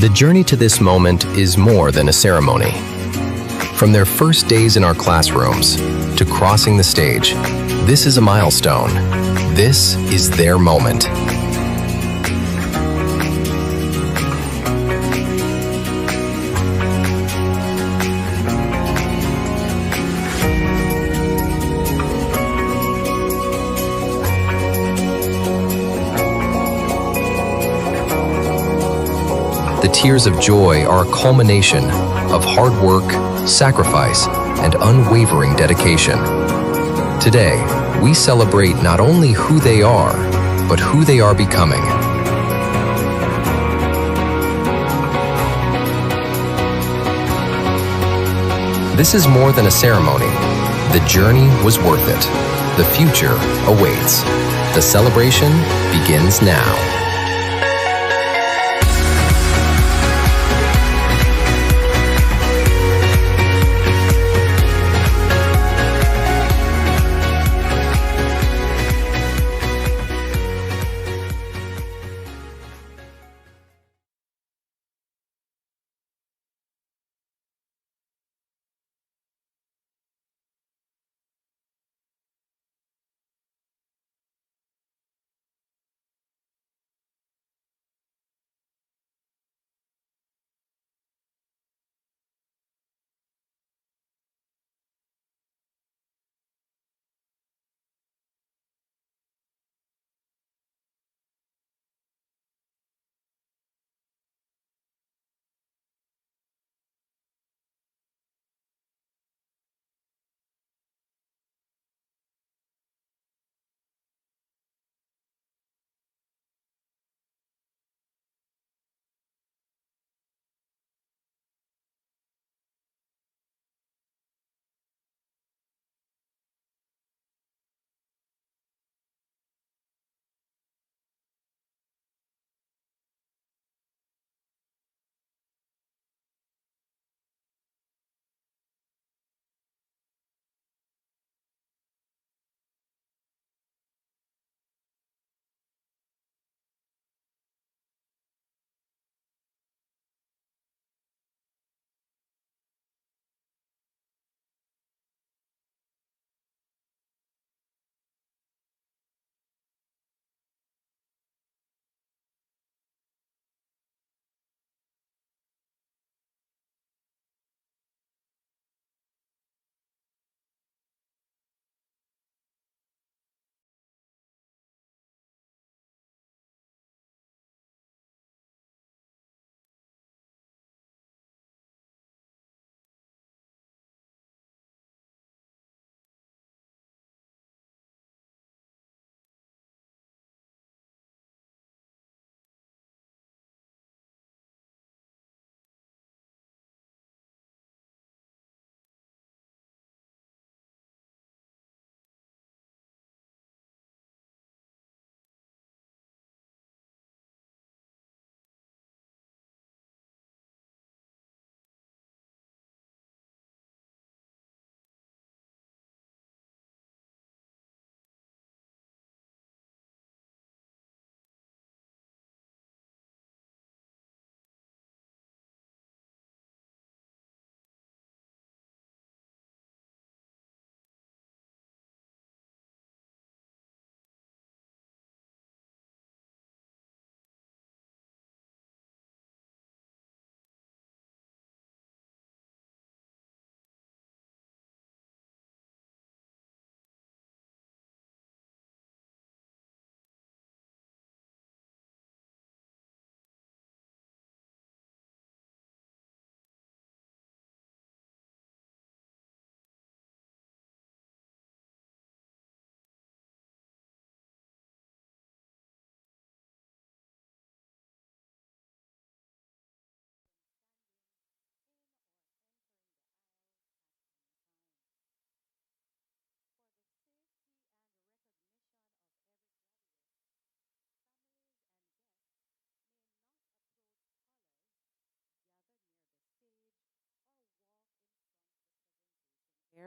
The journey to this moment is more than a ceremony. From their first days in our classrooms to crossing the stage, this is a milestone. This is their moment. The tears of joy are a culmination of hard work, sacrifice, and unwavering dedication. Today, we celebrate not only who they are, but who they are becoming. This is more than a ceremony. The journey was worth it. The future awaits. The celebration begins now.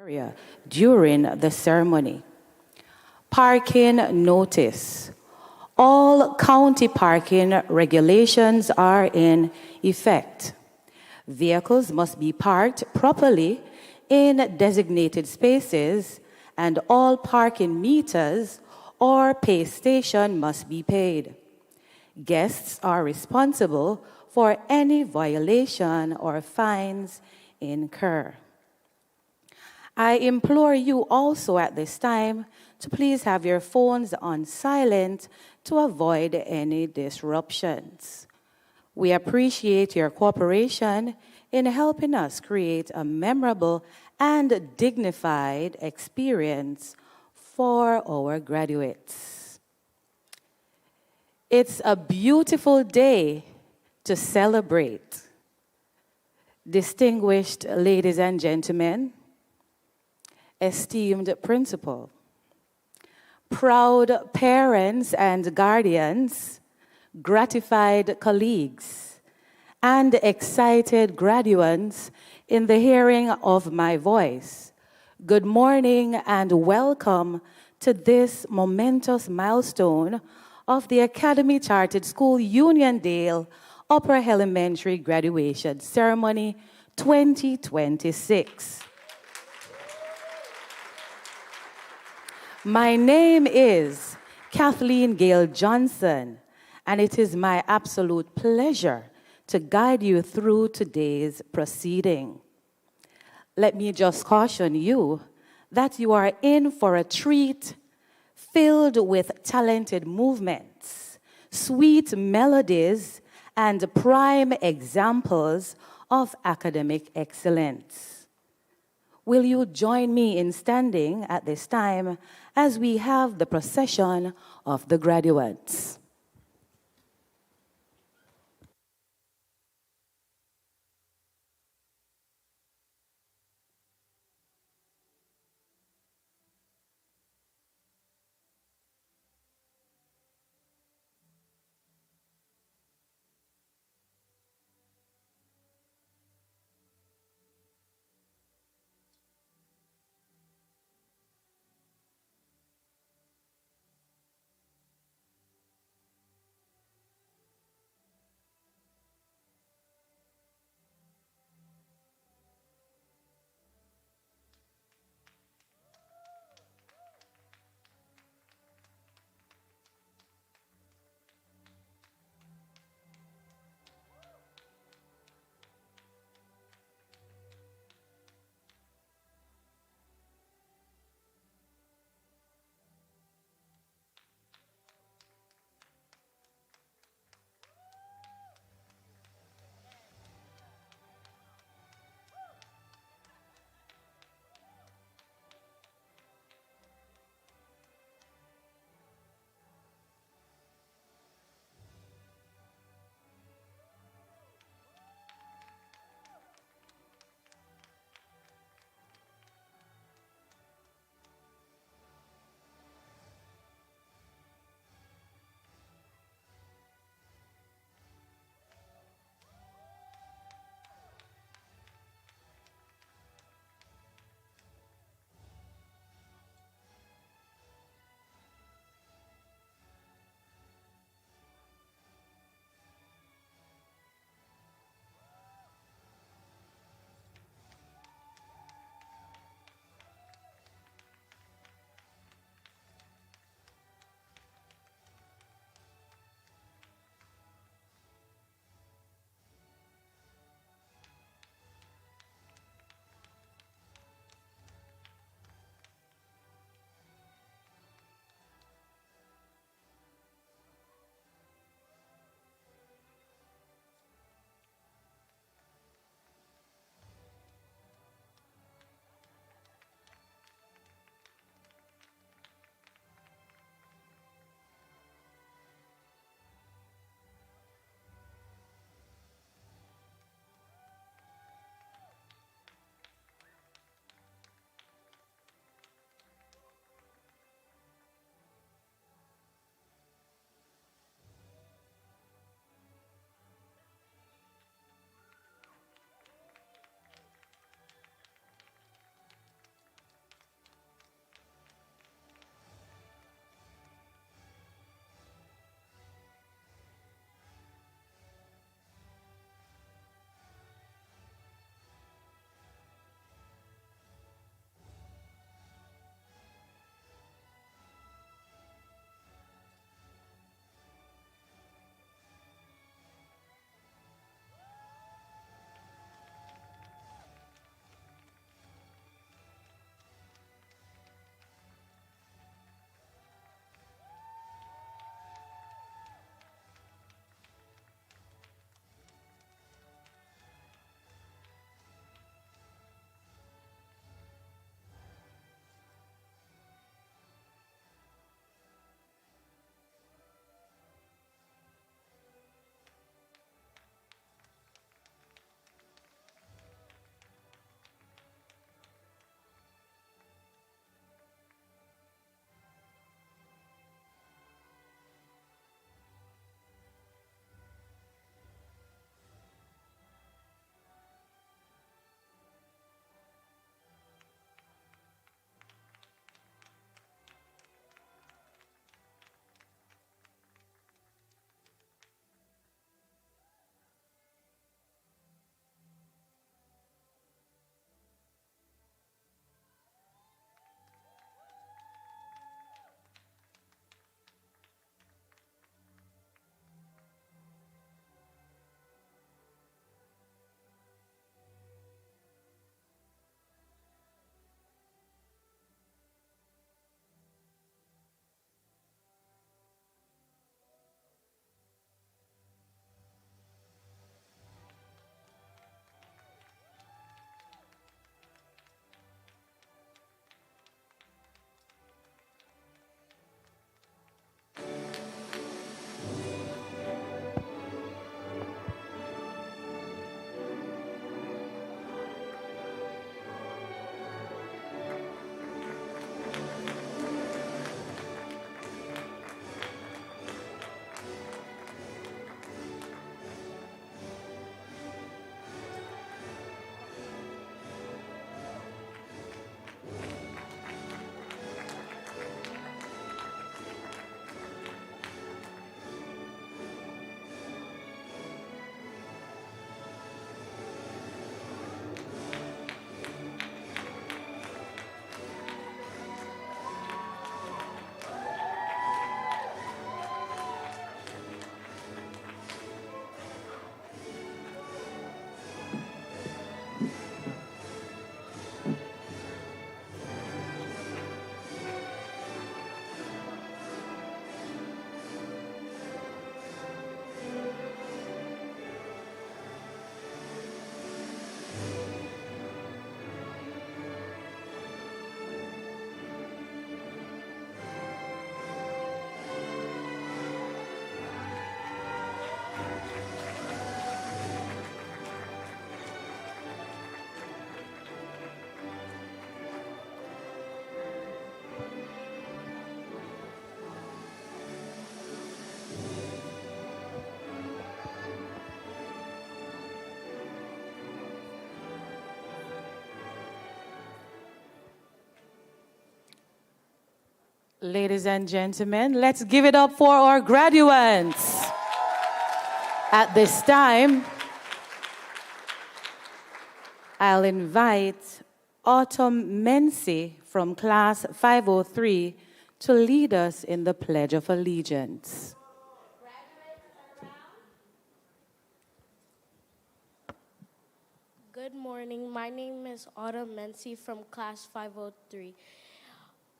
Area during the ceremony. Parking notice. All county parking regulations are in effect. Vehicles must be parked properly in designated spaces, and all parking meters or pay station must be paid. Guests are responsible for any violation or fines incurred. I implore you also at this time to please have your phones on silent to avoid any disruptions. We appreciate your cooperation in helping us create a memorable and dignified experience for our graduates. It's a beautiful day to celebrate. Distinguished ladies and gentlemen, esteemed principal, proud parents and guardians, gratified colleagues, and excited graduates in the hearing of my voice, good morning and welcome to this momentous milestone of the Academy Chartered School Uniondale Upper Elementary Graduation Ceremony 2026. My name is Kathleen Gale Johnson, and it is my absolute pleasure to guide you through today's proceeding. Let me just caution you that you are in for a treat filled with talented movements, sweet melodies, and prime examples of academic excellence. Will you join me in standing at this time as we have the procession of the graduates? Ladies and gentlemen, let's give it up for our graduates. At this time, I'll invite Autumn Mency from Class 503 to lead us in the Pledge of Allegiance. Good morning. My name is Autumn Mency from Class 503.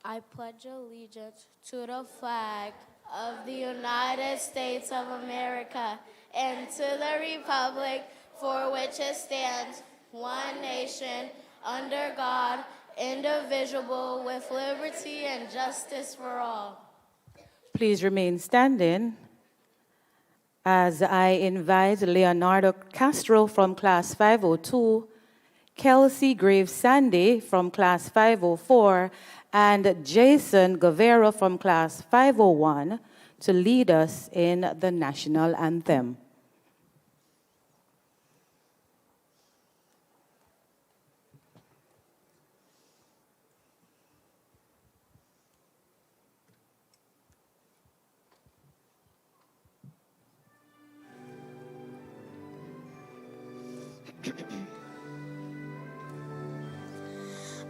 I pledge allegiance to the flag of the United States of America and to the republic for which it stands, one nation, under God, indivisible, with liberty and justice for all. Please remain standing as I invite Leonardo Castro from Class 502, Kelsey Graves Sandy from Class 504, and Jason Guevara from Class 501 to lead us in the national anthem.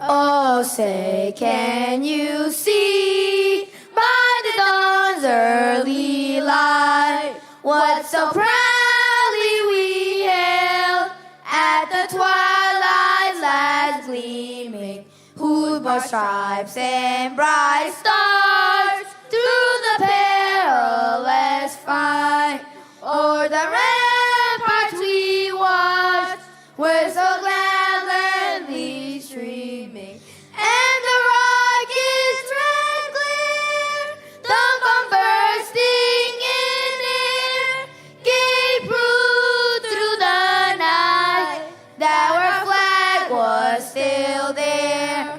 Oh, say, can you see by the dawn's early light what so proudly we hailed at the twilight's last gleaming, whose broad stripes and bright stars through the perilous fight o'er the ramparts we watched were so gladly streaming, and the rocket's red glare, the bomb bursting in air, gave proof through the night that our flag was still there.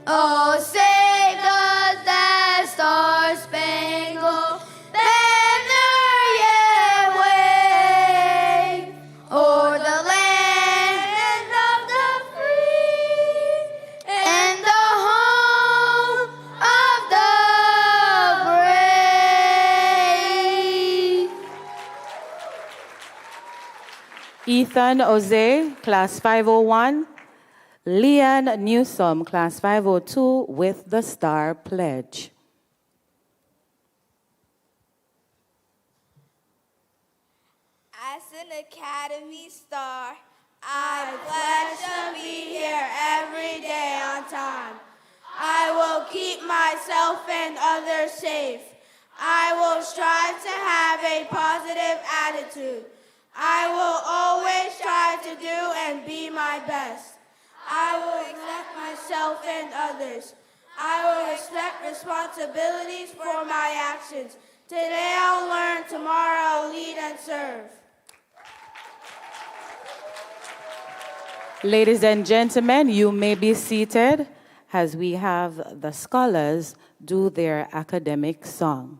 Oh, say does that star-spangled banner yet wave o'er the land of the free and the home of the brave. Ethan Oze, Class 501, Leanne Newsom, Class 502, with the Star Pledge. As an Academy star, I pledge to be here every day on time. I will keep myself and others safe. I will strive to have a positive attitude. I will always try to do and be my best. I will respect myself and others. I will respect responsibilities for my actions. Today I'll learn, tomorrow I'll lead and serve. Ladies and gentlemen, you may be seated as we have the scholars do their academic song.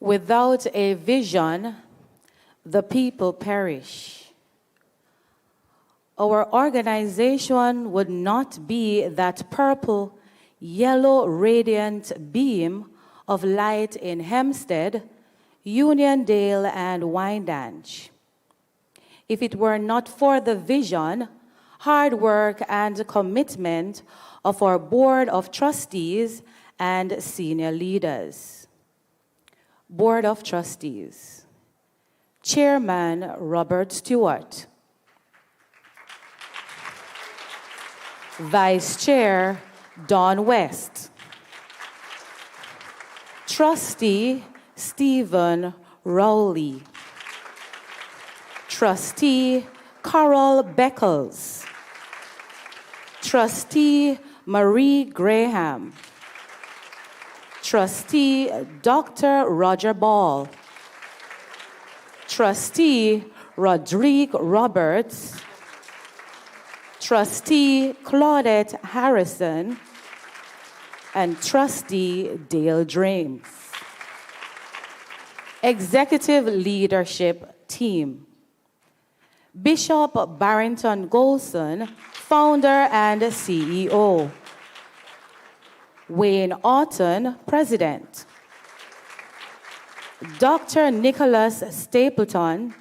Without a vision, the people perish. Our organization would not be that purple, yellow, radiant beam of light in Hempstead, Uniondale, and Wyandanch. If it were not for the vision, hard work, and commitment of our Board of Trustees and senior leaders. Board of Trustees. Chairman Robert Stewart. Vice Chair Don West. Trustee Stephen Rowley. Trustee Carol Beckles. Trustee Marie Graham. Trustee Dr. Roger Ball. Trustee Rodrigue Roberts. Trustee Claudette Harrison. And Trustee Dale Drames. Executive Leadership Team. Bishop Barrington Golson, Founder and CEO. Wayne Orton, President. Dr. Nicholas Stapleton,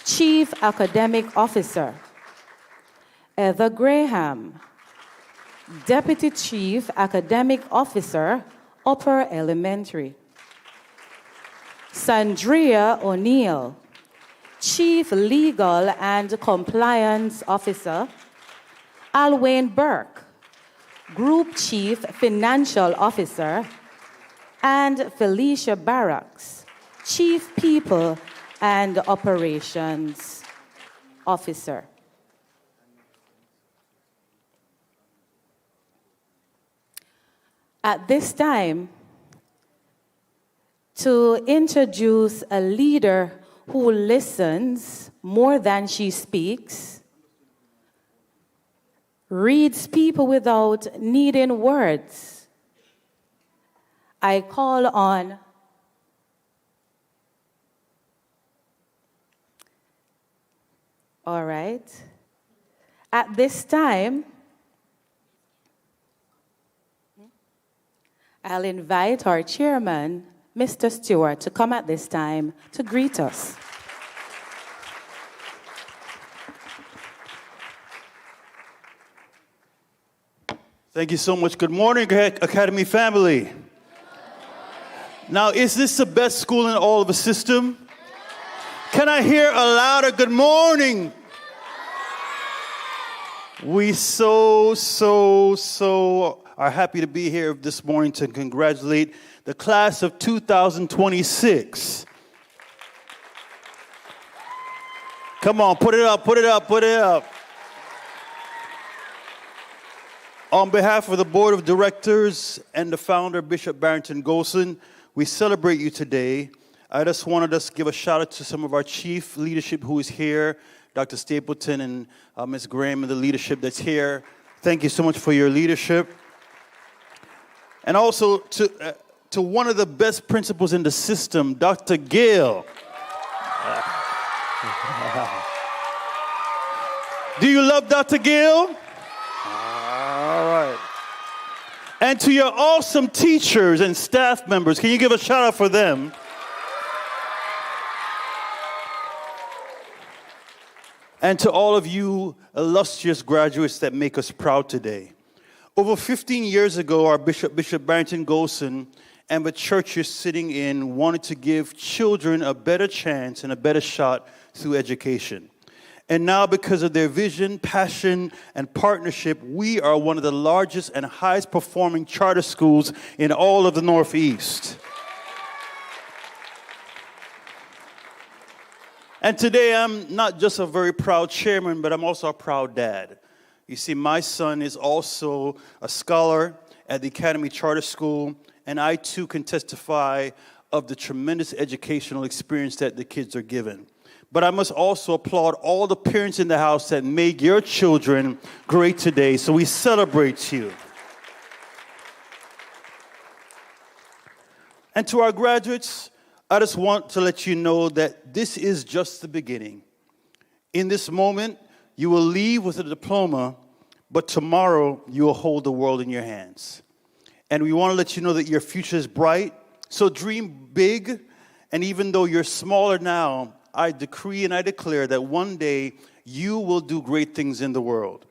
Chief Academic Officer. Heather Graham, Deputy Chief Academic Officer, Upper Elementary. Sandria O'Neill, Chief Legal and Compliance Officer. Alwayne Burke, Group Chief Financial Officer. And Felicia Barracks, Chief People and Operations Officer. At this time, to introduce a leader who listens more than she speaks, reads people without needing words, I call on all right. At this time, I'll invite our chairman, Mr. Stewart, to come at this time to greet us. Thank you so much. Good morning, Academy family. Now, is this the best school in all of the system? Can I hear a louder good morning? We so are happy to be here this morning to congratulate the class of 2026. Come on, put it up, put it up, put it up. On behalf of the Board of Directors and the founder, Bishop Barrington Golson, we celebrate you today. I just wanted us to give a shout out to some of our chief leadership who is here, Dr. Stapleton and Ms. Graham and the leadership that's here. Thank you so much for your leadership. And also to one of the best principals in the system, Dr. Gill. Do you love Dr. Gill? All right. And to your awesome teachers and staff members, can you give a shout out for them? And to all of you illustrious graduates that make us proud today. Over 15 years ago, our Bishop Barrington Golson and the church you're sitting in wanted to give children a better chance and a better shot through education. And now, because of their vision, passion, and partnership, we are one of the largest and highest performing charter schools in all of the Northeast. And today, I'm not just a very proud chairman, but I'm also a proud dad. You see, my son is also a scholar at the Academy Charter School, and I too can testify of the tremendous educational experience that the kids are given. But I must also applaud all the parents in the house that made your children great today. So we celebrate you. And to our graduates, I just want to let you know that this is just the beginning. In this moment, you will leave with a diploma, but tomorrow you will hold the world in your hands. And we want to let you know that your future is bright, so dream big. And even though you're smaller now, I decree and I declare that one day you will do great things in the world.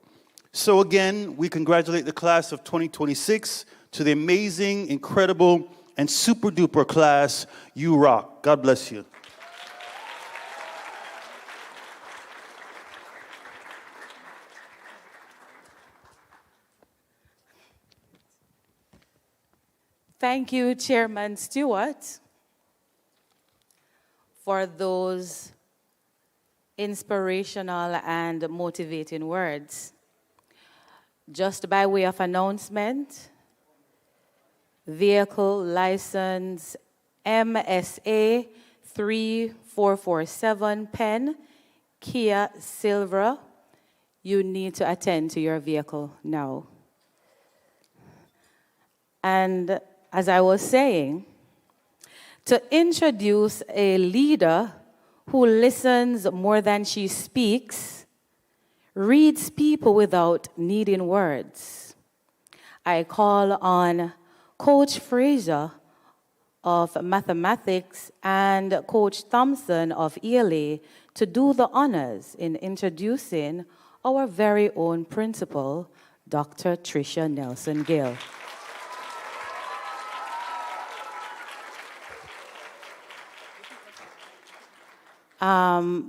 So again, we congratulate the class of 2026 to the amazing, incredible, and super duper class. You rock. God bless you. Thank you, Chairman Stewart, for those inspirational and motivating words. Just by way of announcement, vehicle license MSA 3447 pen, Kia Silvera, you need to attend to your vehicle now. And as I was saying, to introduce a leader who listens more than she speaks, reads people without needing words, I call on Coach Fraser of mathematics and Coach Thompson of ELA to do the honors in introducing our very own principal, Dr. Tricia Nelson-Gill.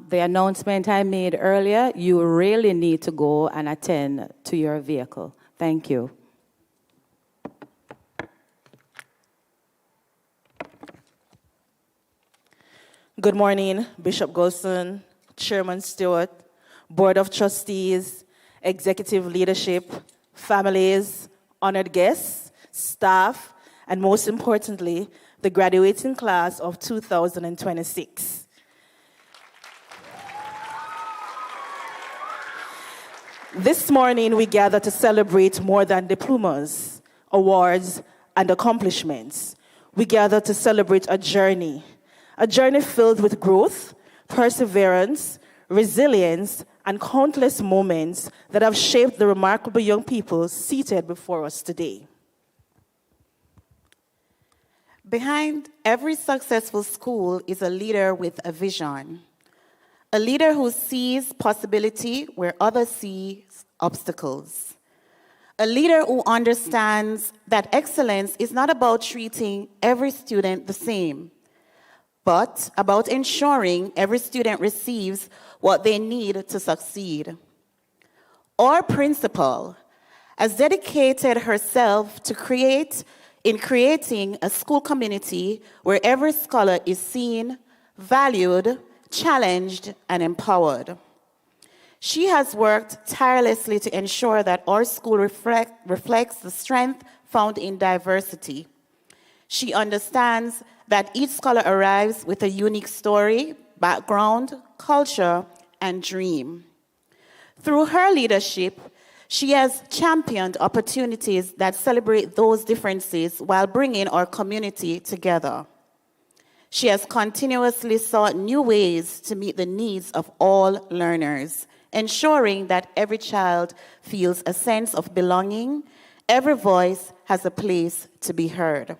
The announcement I made earlier, you really need to go and attend to your vehicle. Thank you. Good morning, Bishop Golson, Chairman Stewart, Board of Trustees, executive leadership, families, honored guests, staff, and most importantly, the graduating class of 2026. This morning, we gather to celebrate more than diplomas, awards, and accomplishments. We gather to celebrate a journey filled with growth, perseverance, resilience, and countless moments that have shaped the remarkable young people seated before us today. Behind every successful school is a leader with a vision. A leader who sees possibility where others see obstacles. A leader who understands that excellence is not about treating every student the same, but about ensuring every student receives what they need to succeed. Our principal has dedicated herself to creating a school community where every scholar is seen, valued, challenged, and empowered. She has worked tirelessly to ensure that our school reflects the strength found in diversity. She understands that each scholar arrives with a unique story, background, culture, and dream. Through her leadership, she has championed opportunities that celebrate those differences while bringing our community together. She has continuously sought new ways to meet the needs of all learners, ensuring that every child feels a sense of belonging, every voice has a place to be heard.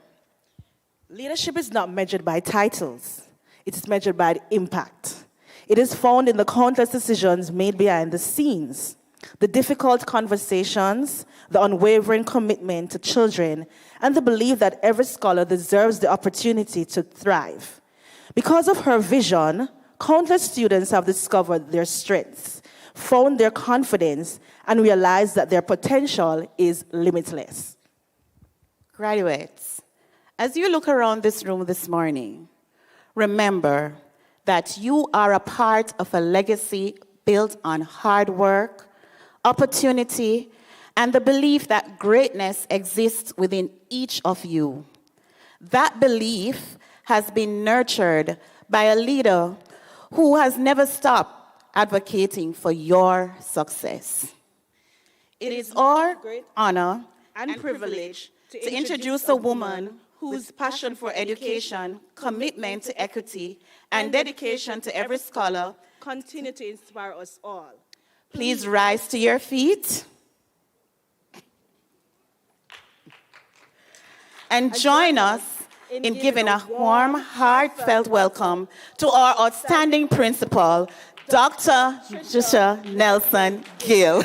Leadership is not measured by titles. It is measured by impact. It is found in the countless decisions made behind the scenes, the difficult conversations, the unwavering commitment to children, and the belief that every scholar deserves the opportunity to thrive. Because of her vision, countless students have discovered their strengths, found their confidence, and realized that their potential is limitless. Graduates, as you look around this room this morning, remember that you are a part of a legacy built on hard work, opportunity, and the belief that greatness exists within each of you. That belief has been nurtured by a leader who has never stopped advocating for your success. It is our great honor and privilege to introduce a woman whose passion for education, commitment to equity, and dedication to every scholar continue to inspire us all. please rise to your feet and join us in giving a warm, heartfelt welcome to our outstanding principal, Dr. Trisha Nelson Gill.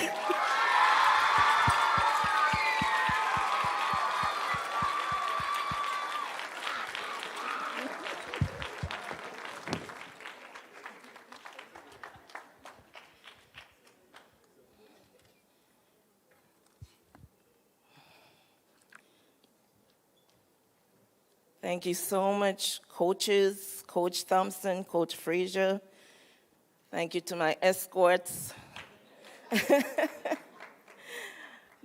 Thank you so much, coaches, Coach Thompson, Coach Frazier. Thank you to my escorts.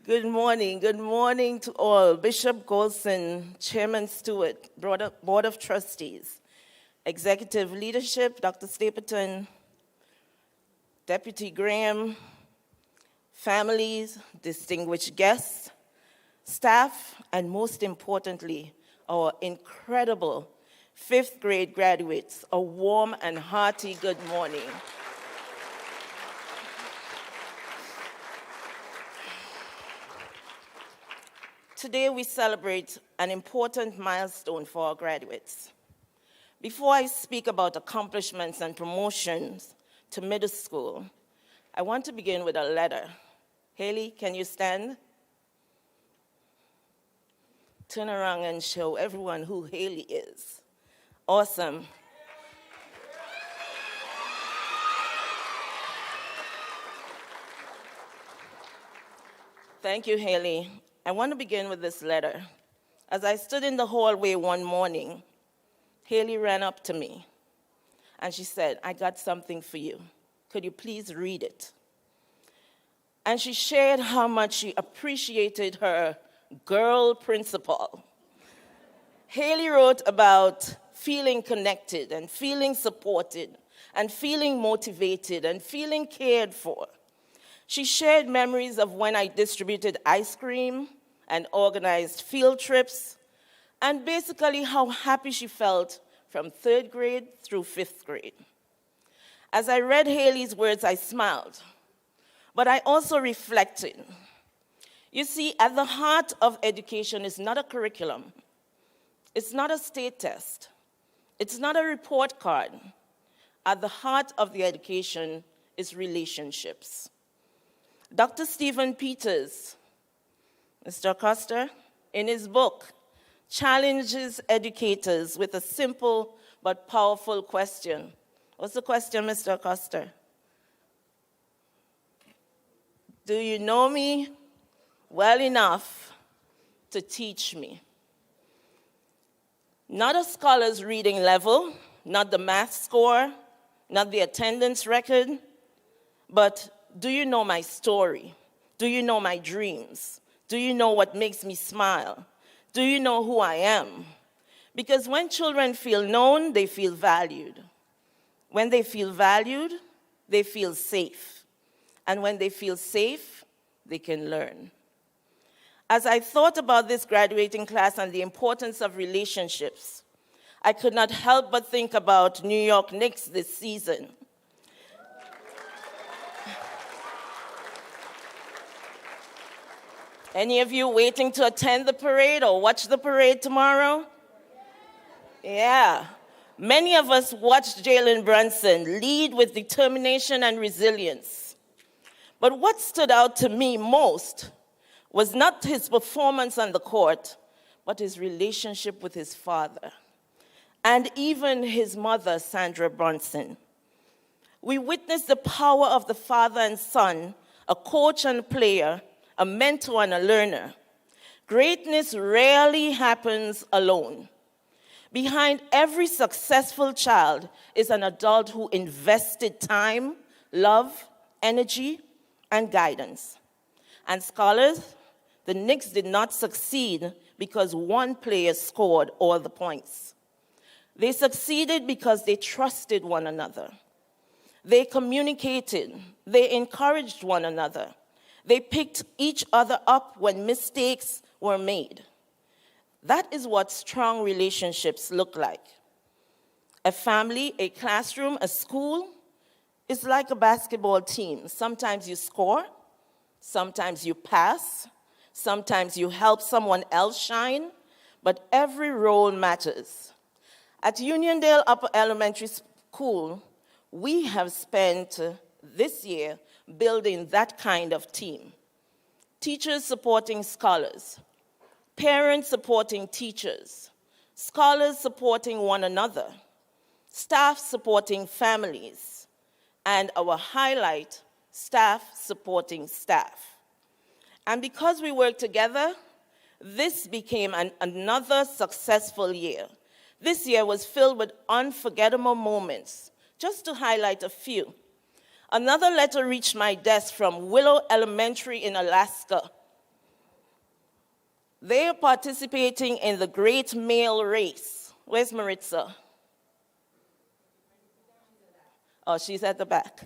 Good morning to all. Bishop Golson, Chairman Stewart, Board of Trustees, Executive Leadership, Dr. Stapleton, Deputy Graham, families, distinguished guests, staff, and most importantly, our incredible fifth grade graduates, a warm and hearty good morning. Today we celebrate an important milestone for our graduates. Before I speak about accomplishments and promotions to middle school, I want to begin with a letter. Haley, can you stand? Turn around and show everyone who Haley is. Awesome. Thank you, Haley. I want to begin with this letter. As I stood in the hallway one morning, Haley ran up to me and she said, "I got something for you. Could you please read it?" And she shared how much she appreciated her girl principal. Haley wrote about feeling connected and feeling supported and feeling motivated and feeling cared for. She shared memories of when I distributed ice cream and organized field trips, and basically how happy she felt from 3rd grade through 5th grade. As I read Haley's words, I smiled, but I also reflected. You see, at the heart of education is not a curriculum. It's not a state test. It's not a report card. At the heart of the education is relationships. Dr. Stephen Peters, Mr. Costa, in his book, challenges educators with a simple but powerful question. What's the question, Mr. Costa? Do you know me well enough to teach me? Not a scholar's reading level, not the math score, not the attendance record, but do you know my story? Do you know my dreams? Do you know what makes me smile? Do you know who I am? Because when children feel known, they feel valued. When they feel valued, they feel safe. And when they feel safe, they can learn. As I thought about this graduating class and the importance of relationships, I could not help but think about New York Knicks this season. Any of you waiting to attend the parade or watch the parade tomorrow? Yeah. Many of us watched Jalen Brunson lead with determination and resilience. But what stood out to me most was not his performance on the court, but his relationship with his father, and even his mother, Sandra Brunson. We witnessed the power of the father and son, a coach and a player, a mentor and a learner. Greatness rarely happens alone. Behind every successful child is an adult who invested time, love, energy, and guidance. And scholars, the Knicks did not succeed because one player scored all the points. They succeeded because they trusted one another. They communicated. They encouraged one another. They picked each other up when mistakes were made. That is what strong relationships look like. A family, a classroom, a school is like a basketball team. Sometimes you score, sometimes you pass, sometimes you help someone else shine, but every role matters. At Uniondale Upper Elementary School, we have spent this year building that kind of team. Teachers supporting scholars, parents supporting teachers, scholars supporting one another, staff supporting families, and our highlight, staff supporting staff. And because we work together, this became another successful year. This year was filled with unforgettable moments. Just to highlight a few. Another letter reached my desk from Willow Elementary in Alaska. They are participating in the Great Male Race. Where's Maritza? Oh, she's at the back.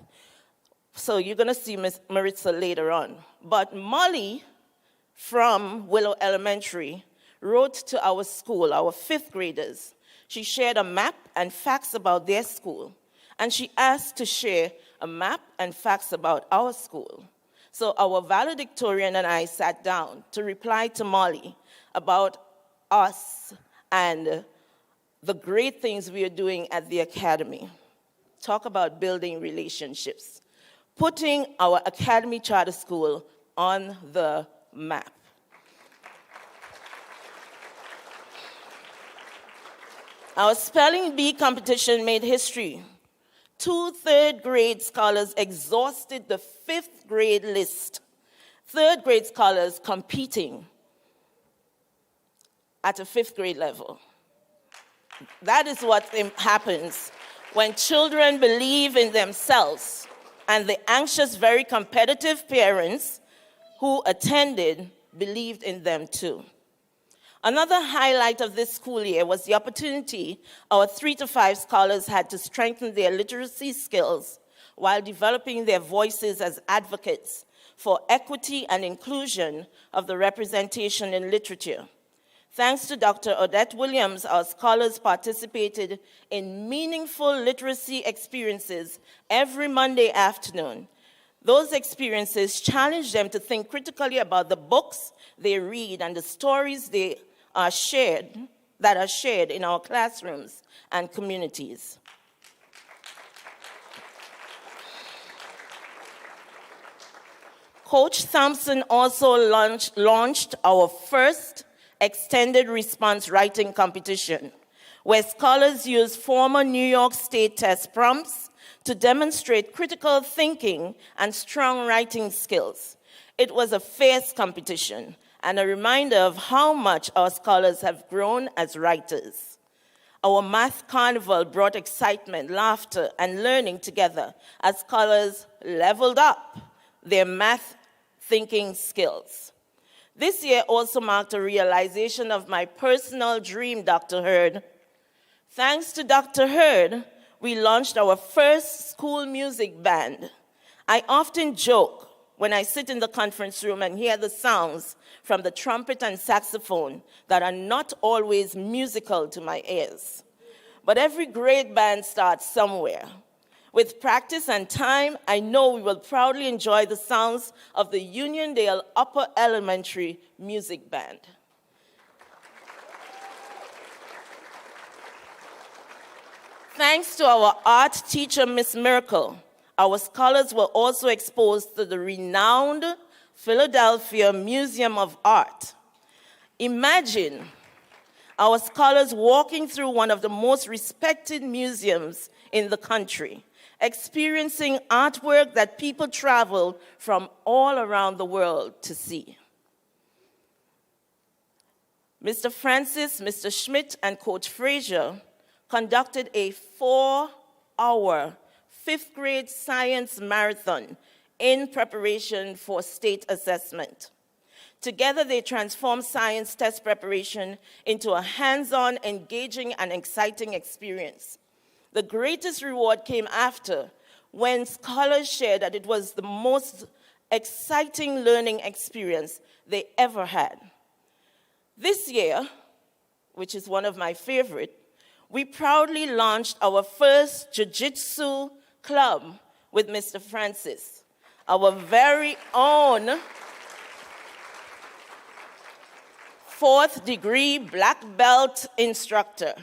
So you're going to see Miss Maritza later on. But Molly from Willow Elementary wrote to our school, our fifth graders. She shared a map and facts about their school. And she asked to share a map and facts about our school. So our valedictorian and I sat down to reply to Molly about us and the great things we are doing at the academy. Talk about building relationships. Putting our academy charter school on the map. Our spelling bee competition made history. 2 third-grade scholars exhausted the 5th grade list. Third-grade scholars competing at a 5th grade level. That is what happens when children believe in themselves and the anxious, very competitive parents who attended believed in them too. Another highlight of this school year was the opportunity our 3 to 5 scholars had to strengthen their literacy skills while developing their voices as advocates for equity and inclusion of the representation in literature. Thanks to Dr. Odette Williams, our scholars participated in meaningful literacy experiences every Monday afternoon. Those experiences challenged them to think critically about the books they read and the stories that are shared in our classrooms and communities. Coach Thompson also launched our first extended response writing competition, where scholars used former New York State test prompts to demonstrate critical thinking and strong writing skills. It was a fierce competition and a reminder of how much our scholars have grown as writers. Our math carnival brought excitement, laughter, and learning together as scholars leveled up their math thinking skills. This year also marked a realization of my personal dream, Dr. Hurd. Thanks to Dr. Hurd, we launched our first school music band. I often joke when I sit in the conference room and hear the sounds from the trumpet and saxophone that are not always musical to my ears. But every great band starts somewhere. With practice and time, I know we will proudly enjoy the sounds of the Uniondale Upper Elementary Music Band. Thanks to our art teacher, Miss Miracle, our scholars were also exposed to the renowned Philadelphia Museum of Art. Imagine our scholars walking through one of the most respected museums in the country, experiencing artwork that people travel from all around the world to see. Mr. Francis, Mr. Schmidt, and Coach Frazier conducted a 4-hour 5th grade science marathon in preparation for state assessment. Together, they transformed science test preparation into a hands-on, engaging, and exciting experience. The greatest reward came after, when scholars shared that it was the most exciting learning experience they ever had. This year, which is one of my favorite, we proudly launched our first Jiu-Jitsu club with Mr. Francis, our very own 4th-degree black belt instructor,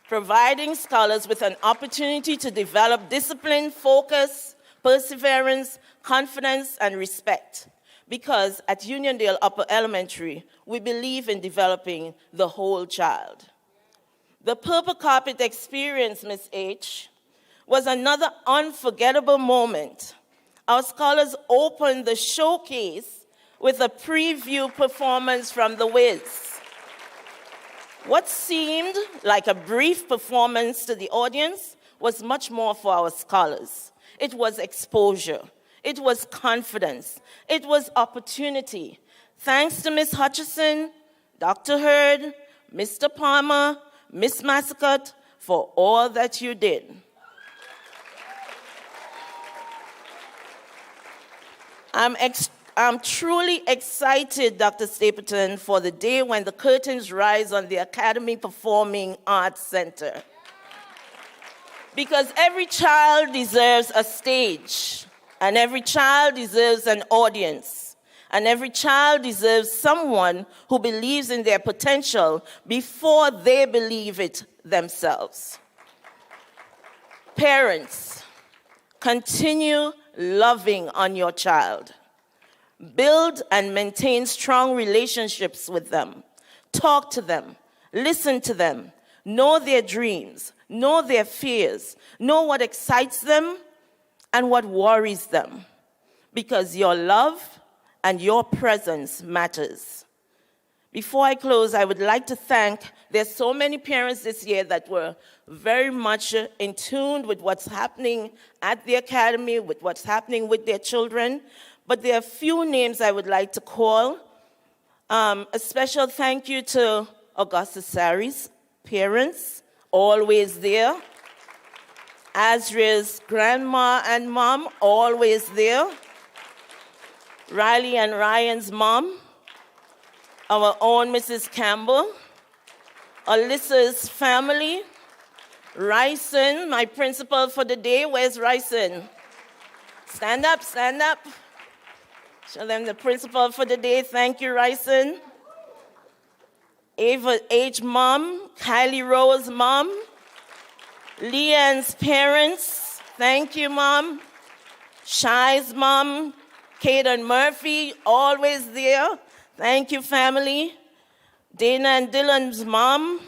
providing scholars with an opportunity to develop discipline, focus, perseverance, confidence, and respect. Because at Uniondale Upper Elementary, we believe in developing the whole child. The Purple Carpet experience, Ms. H., was another unforgettable moment. Our scholars opened the showcase with a preview performance from The Wiz. What seemed like a brief performance to the audience was much more for our scholars. It was exposure. It was confidence. It was opportunity. Thanks to Ms. Hutchison, Dr. Hurd, Mr. Palmer, Ms. Massacott, for all that you did. I'm truly excited, Dr. Stapleton, for the day when the curtains rise on the Academy Performing Arts Center. Because every child deserves a stage, and every child deserves an audience, and every child deserves someone who believes in their potential before they believe it themselves. Parents, continue loving on your child. Build and maintain strong relationships with them. Talk to them. Listen to them. Know their dreams. Know their fears. Know what excites them and what worries them. Because your love and your presence matters. Before I close, I would like to thank, there's so many parents this year that were very much in tune with what's happening at the academy, with what's happening with their children. But there are a few names I would like to call. A special thank you to Augusta Sari's parents, always there. Azria's grandma and mom, always there. Riley and Ryan's mom. Our own Mrs. Campbell. Alyssa's family. Ryson, my principal for the day. Where's Ryson? Stand up, stand up. Show them the principal for the day. Thank you, Ryson. Ava H. mom, Kylie Rose mom, Leanne's parents. Thank you, mom. Shai's mom, Kaden Murphy, always there. Thank you, family. Dana and Dylan's mom,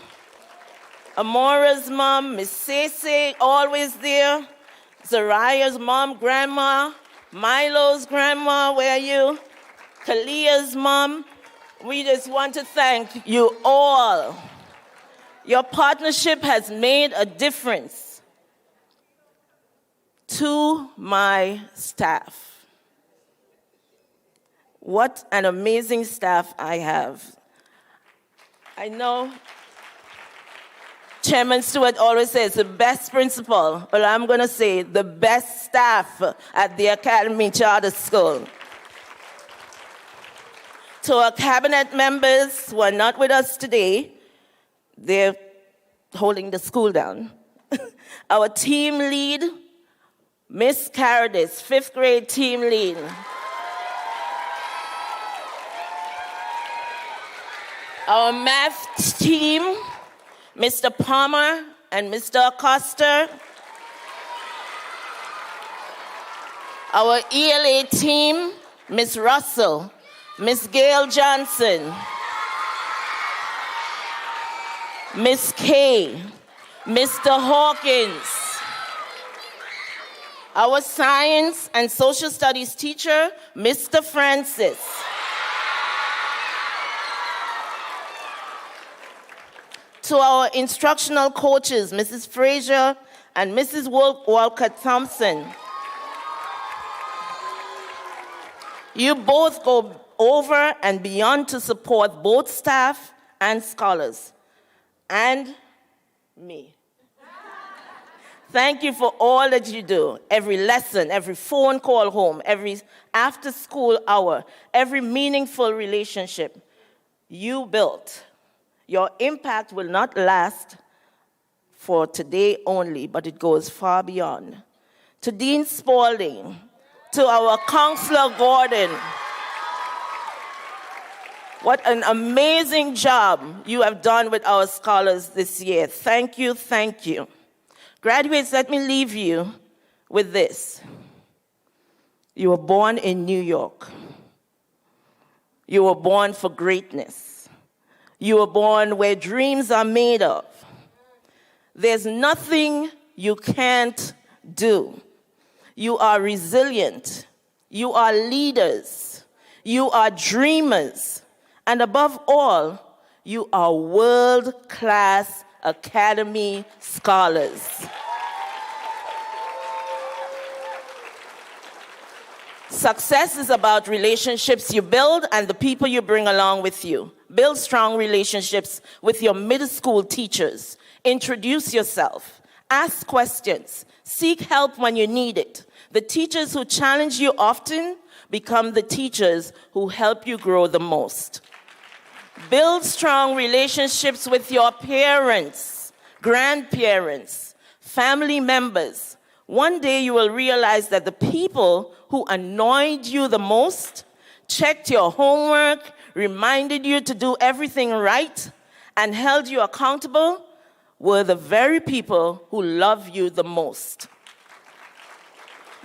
Amora's mom, Miss Cece, always there. Zariah's mom, grandma. Milo's grandma, where are you? Kalia's mom. We just want to thank you all. Your partnership has made a difference. To my staff. What an amazing staff I have. I know Chairman Stewart always says the best principal, but I'm going to say the best staff at the Academy Charter School. To our cabinet members who are not with us today, they're holding the school down. Our team lead, Miss Caradis, 5th grade team lead. Our math team, Mr. Palmer and Mr. Acosta. Our ELA team, Ms. Russell, Ms. Gail Johnson, Ms. Kay, Mr. Hawkins. Our science and social studies teacher, Mr. Francis. To our instructional coaches, Mrs. Frazier and Mrs. Walcott Thompson. You both go over and beyond to support both staff and scholars, and me. Thank you for all that you do. Every lesson, every phone call home, every after-school hour, every meaningful relationship you built. Your impact will not last for today only, but it goes far beyond. To Dean Spaulding, to our Counselor Gordon, what an amazing job you have done with our scholars this year. Thank you, thank you. Graduates, let me leave you with this. You were born in New York. You were born for greatness. You were born where dreams are made of. There's nothing you can't do. You are resilient. You are leaders. You are dreamers. And above all, you are world-class Academy scholars. Success is about relationships you build and the people you bring along with you. Build strong relationships with your middle school teachers. Introduce yourself. Ask questions. Seek help when you need it. The teachers who challenge you often become the teachers who help you grow the most. Build strong relationships with your parents, grandparents, family members. One day you will realize that the people who annoyed you the most, checked your homework, reminded you to do everything right, and held you accountable were the very people who love you the most.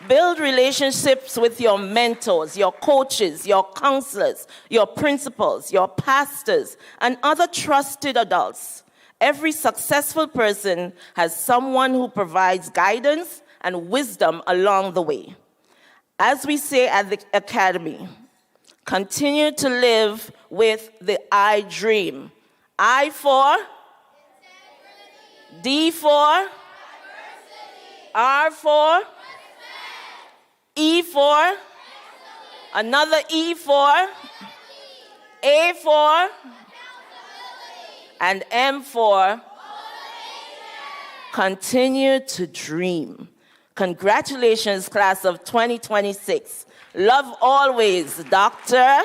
Build relationships with your mentors, your coaches, your counselors, your principals, your pastors, and other trusted adults. Every successful person has someone who provides guidance and wisdom along the way. As we say at the Academy, continue to live with the I dream. I for integrity. D for diversity. R for E for excellence. Another E for A for and M for continue to dream. Congratulations, class of 2026. Love always, Doctor.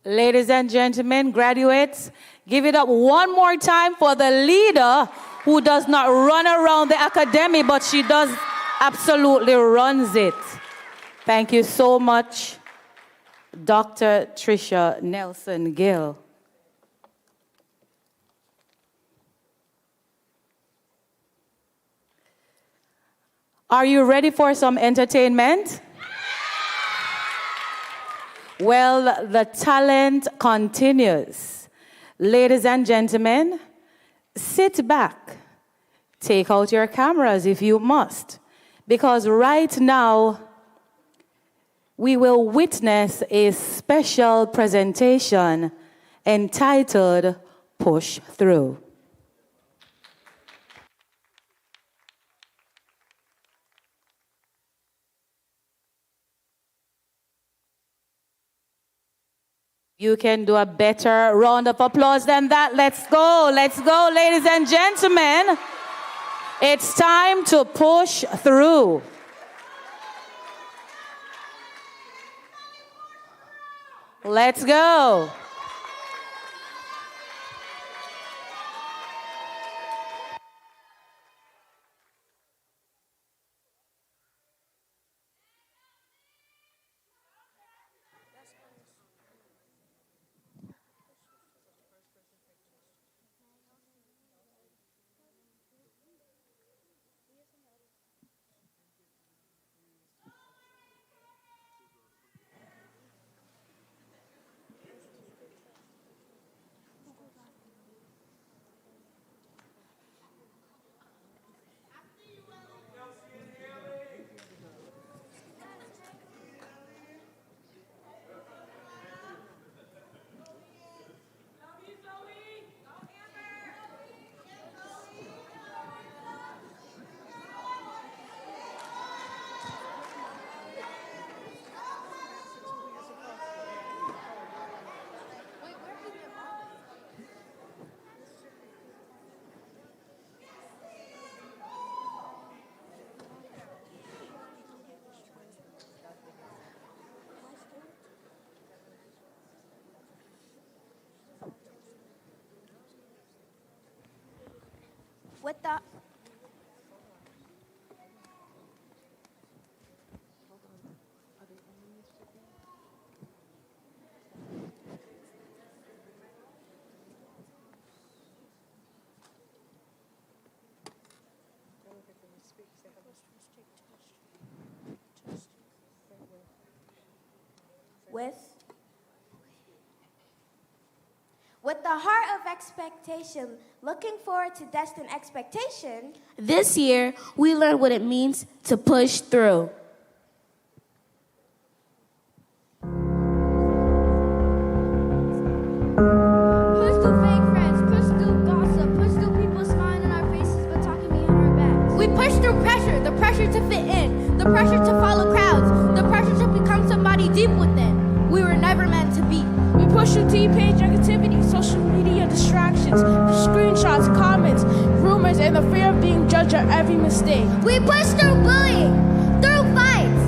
Ladies and gentlemen, graduates, give it up one more time for the leader who does not run around the academy, but she does absolutely runs it. Thank you so much, Dr. Tricia Nelson Gill. Are you ready for some entertainment? Well, the talent continues. Ladies and gentlemen, sit back. Take out your cameras if you must, because right now we will witness a special presentation entitled Push Through. You can do a better round of applause than that. Let's go, ladies and gentlemen. It's time to push through. Let's go. With the With the heart of expectation, looking forward to destined expectation, This year, we learned what it means to push through. push through fake friends, push through gossip, push through people smiling in our faces but talking behind our backs. We push through pressure, the pressure to fit in, the pressure to follow crowds, the pressure to become somebody deep within. We were never meant to be. We push through T-page negativity, social media distractions, screenshots, comments, rumors, and the fear of being judged at every mistake. We push through bullying, through fights,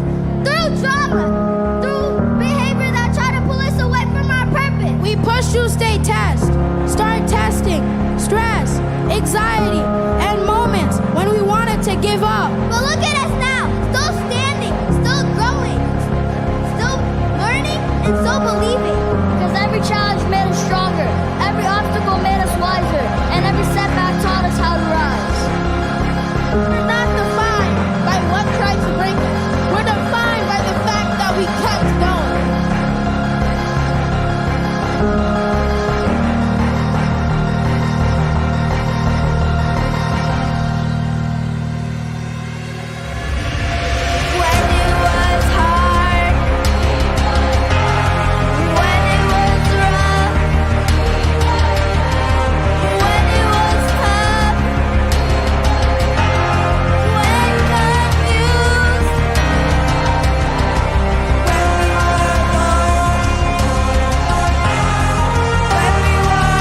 through drama, through behavior that try to pull us away from our purpose. We push through state tests, start testing, stress, anxiety, and moments when we wanted to give up. But look at us now, still standing, still growing, still learning, and still believing. Because every challenge made us stronger, every obstacle made us wiser, and every setback taught us how to rise. We're not defined by what tried to break us. We're defined by the fact that we kept going. when it was hard, when it was rough, when it was tough, when confused, when we were alone, when we were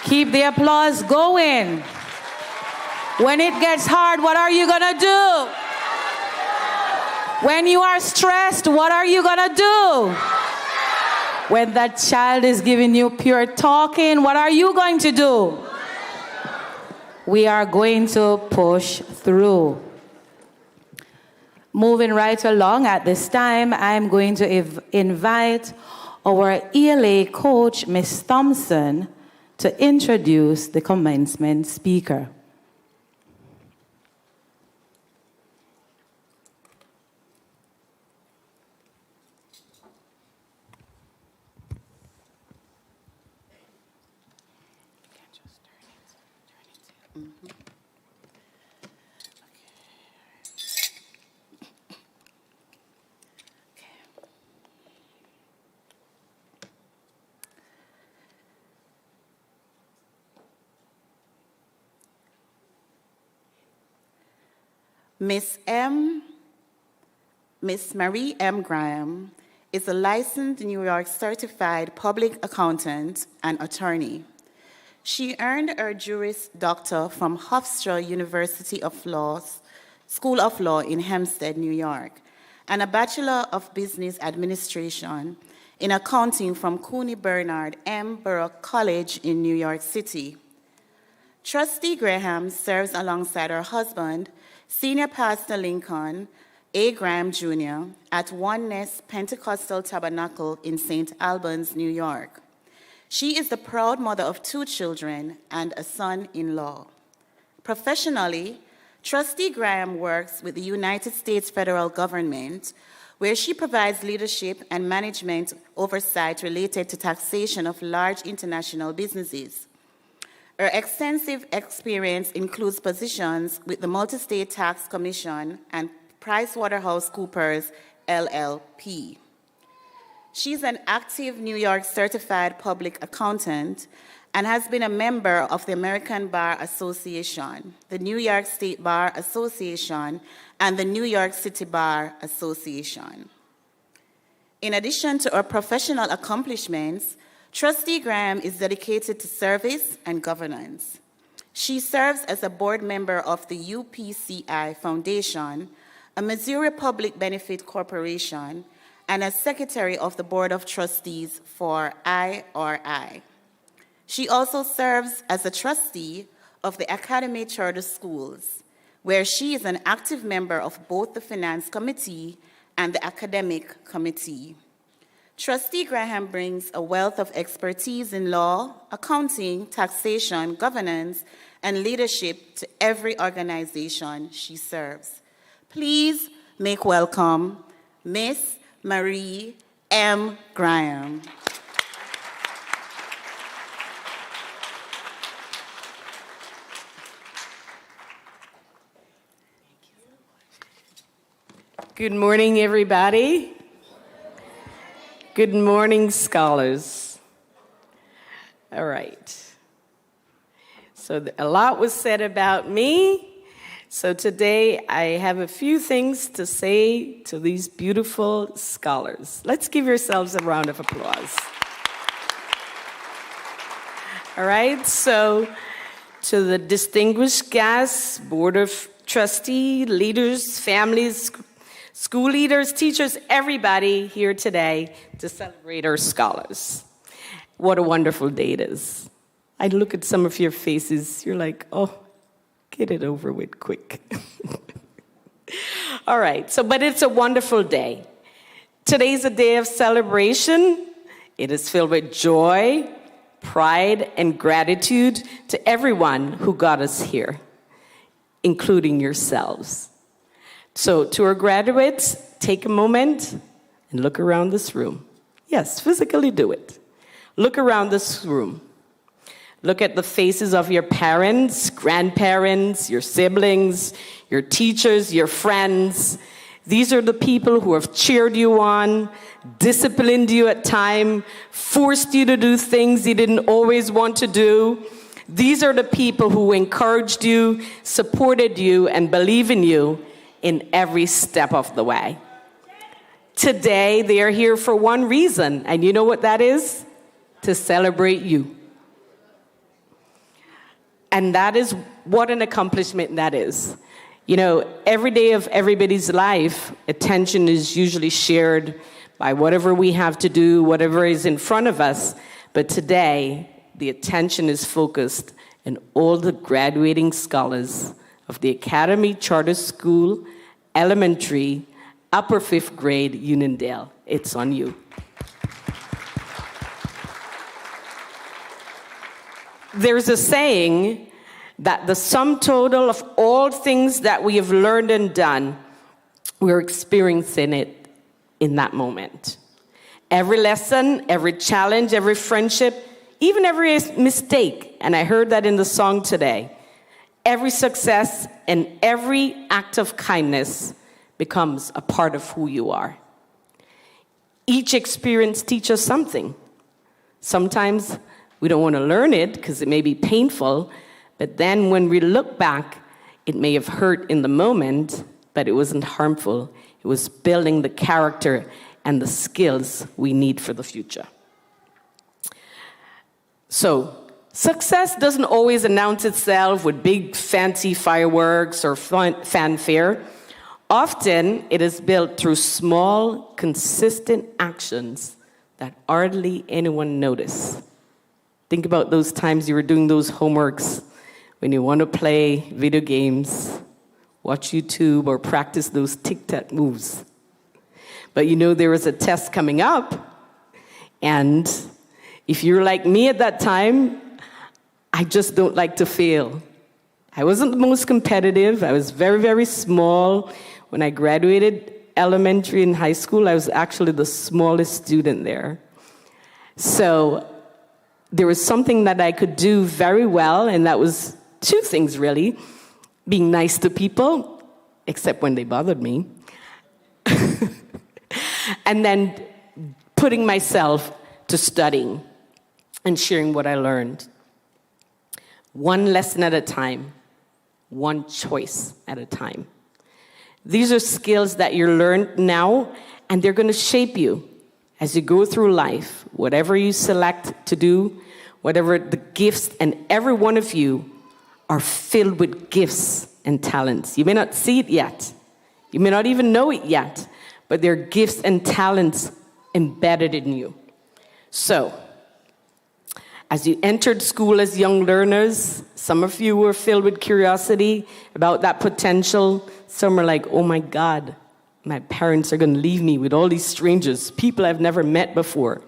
Keep the applause going. When it gets hard, what are you gonna do? When you are stressed, what are you gonna do? When that child is giving you pure talking, what are you going to do? We are going to push through. Moving right along at this time, I'm going to invite our ELA coach, Ms. Thompson, to introduce the commencement speaker. Miss M. Miss Marie M. Graham is a licensed New York certified public accountant and attorney. She earned her Juris Doctor from Hofstra University of Law, School of Law in Hempstead, New York, and a Bachelor of Business Administration in accounting from Cooney Bernard M. Baruch College in New York City. Trustee Graham serves alongside her husband, Senior Pastor Lincoln A. Graham Jr., at Oneness Pentecostal Tabernacle in St. Albans, New York. She is the proud mother of 2 children and a son-in-law. Professionally, Trustee Graham works with the United States federal government, where she provides leadership and management oversight related to taxation of large international businesses. Her extensive experience includes positions with the Multi-State Tax Commission and PricewaterhouseCoopers, LLP. She's an active New York certified public accountant and has been a member of the American Bar Association, the New York State Bar Association, and the New York City Bar Association. In addition to her professional accomplishments, Trustee Graham is dedicated to service and governance. She serves as a board member of the UPCI Foundation, a Missouri Public Benefit Corporation, and as secretary of the Board of Trustees for IRI. She also serves as a trustee of the Academy Charter Schools, where she is an active member of both the Finance Committee and the Academic Committee. Trustee Graham brings a wealth of expertise in law, accounting, taxation, governance, and leadership to every organization she serves. Please make welcome Miss Marie M. Graham. Good morning, everybody. Good morning, scholars. All right. So a lot was said about me. So today I have a few things to say to these beautiful scholars. Let's give yourselves a round of applause. All right, so to the distinguished guests, Board of Trustee, leaders, families, school leaders, teachers, everybody here today to celebrate our scholars. What a wonderful day it is. I look at some of your faces, you're like, oh, get it over with quick. All right, but it's a wonderful day. Today's a day of celebration. It is filled with joy, pride, and gratitude to everyone who got us here, including yourselves. So to our graduates, take a moment and look around this room. Yes, physically do it. Look around this room. Look at the faces of your parents, grandparents, your siblings, your teachers, your friends. These are the people who have cheered you on, disciplined you at times, forced you to do things you didn't always want to do. These are the people who encouraged you, supported you, and believe in you in every step of the way. Today, they are here for one reason, and you know what that is? To celebrate you. And that is what an accomplishment that is. You know, every day of everybody's life, attention is usually shared by whatever we have to do, whatever is in front of us. But today, the attention is focused on all the graduating scholars of the Academy Charter School, Elementary, upper 5th grade, Uniondale. It's on you. There's a saying that the sum total of all things that we have learned and done, we're experiencing it in that moment. Every lesson, every challenge, every friendship, even every mistake, and I heard that in the song today, every success and every act of kindness becomes a part of who you are. Each experience teaches us something. Sometimes we don't want to learn it because it may be painful, but then when we look back, it may have hurt in the moment, but it wasn't harmful. It was building the character and the skills we need for the future. So, success doesn't always announce itself with big fancy fireworks or fanfare. Often, it is built through small, consistent actions that hardly anyone notices. Think about those times you were doing those homeworks when you want to play video games, watch YouTube, or practice those tic-tac moves. But you know there was a test coming up, and if you're like me at that time, I just don't like to fail. I wasn't the most competitive. I was very, very small. When I graduated elementary and high school, I was actually the smallest student there. So there was something that I could do very well, and that was two things, really. Being nice to people, except when they bothered me. And then putting myself to studying and sharing what I learned. One lesson at a time, one choice at a time. These are skills that you learned now, and they're going to shape you as you go through life. Whatever you select to do, whatever the gifts, and every one of you are filled with gifts and talents. You may not see it yet. You may not even know it yet, but there are gifts and talents embedded in you. So, as you entered school as young learners, some of you were filled with curiosity about that potential. Some are like, oh my God, my parents are going to leave me with all these strangers, people I've never met before.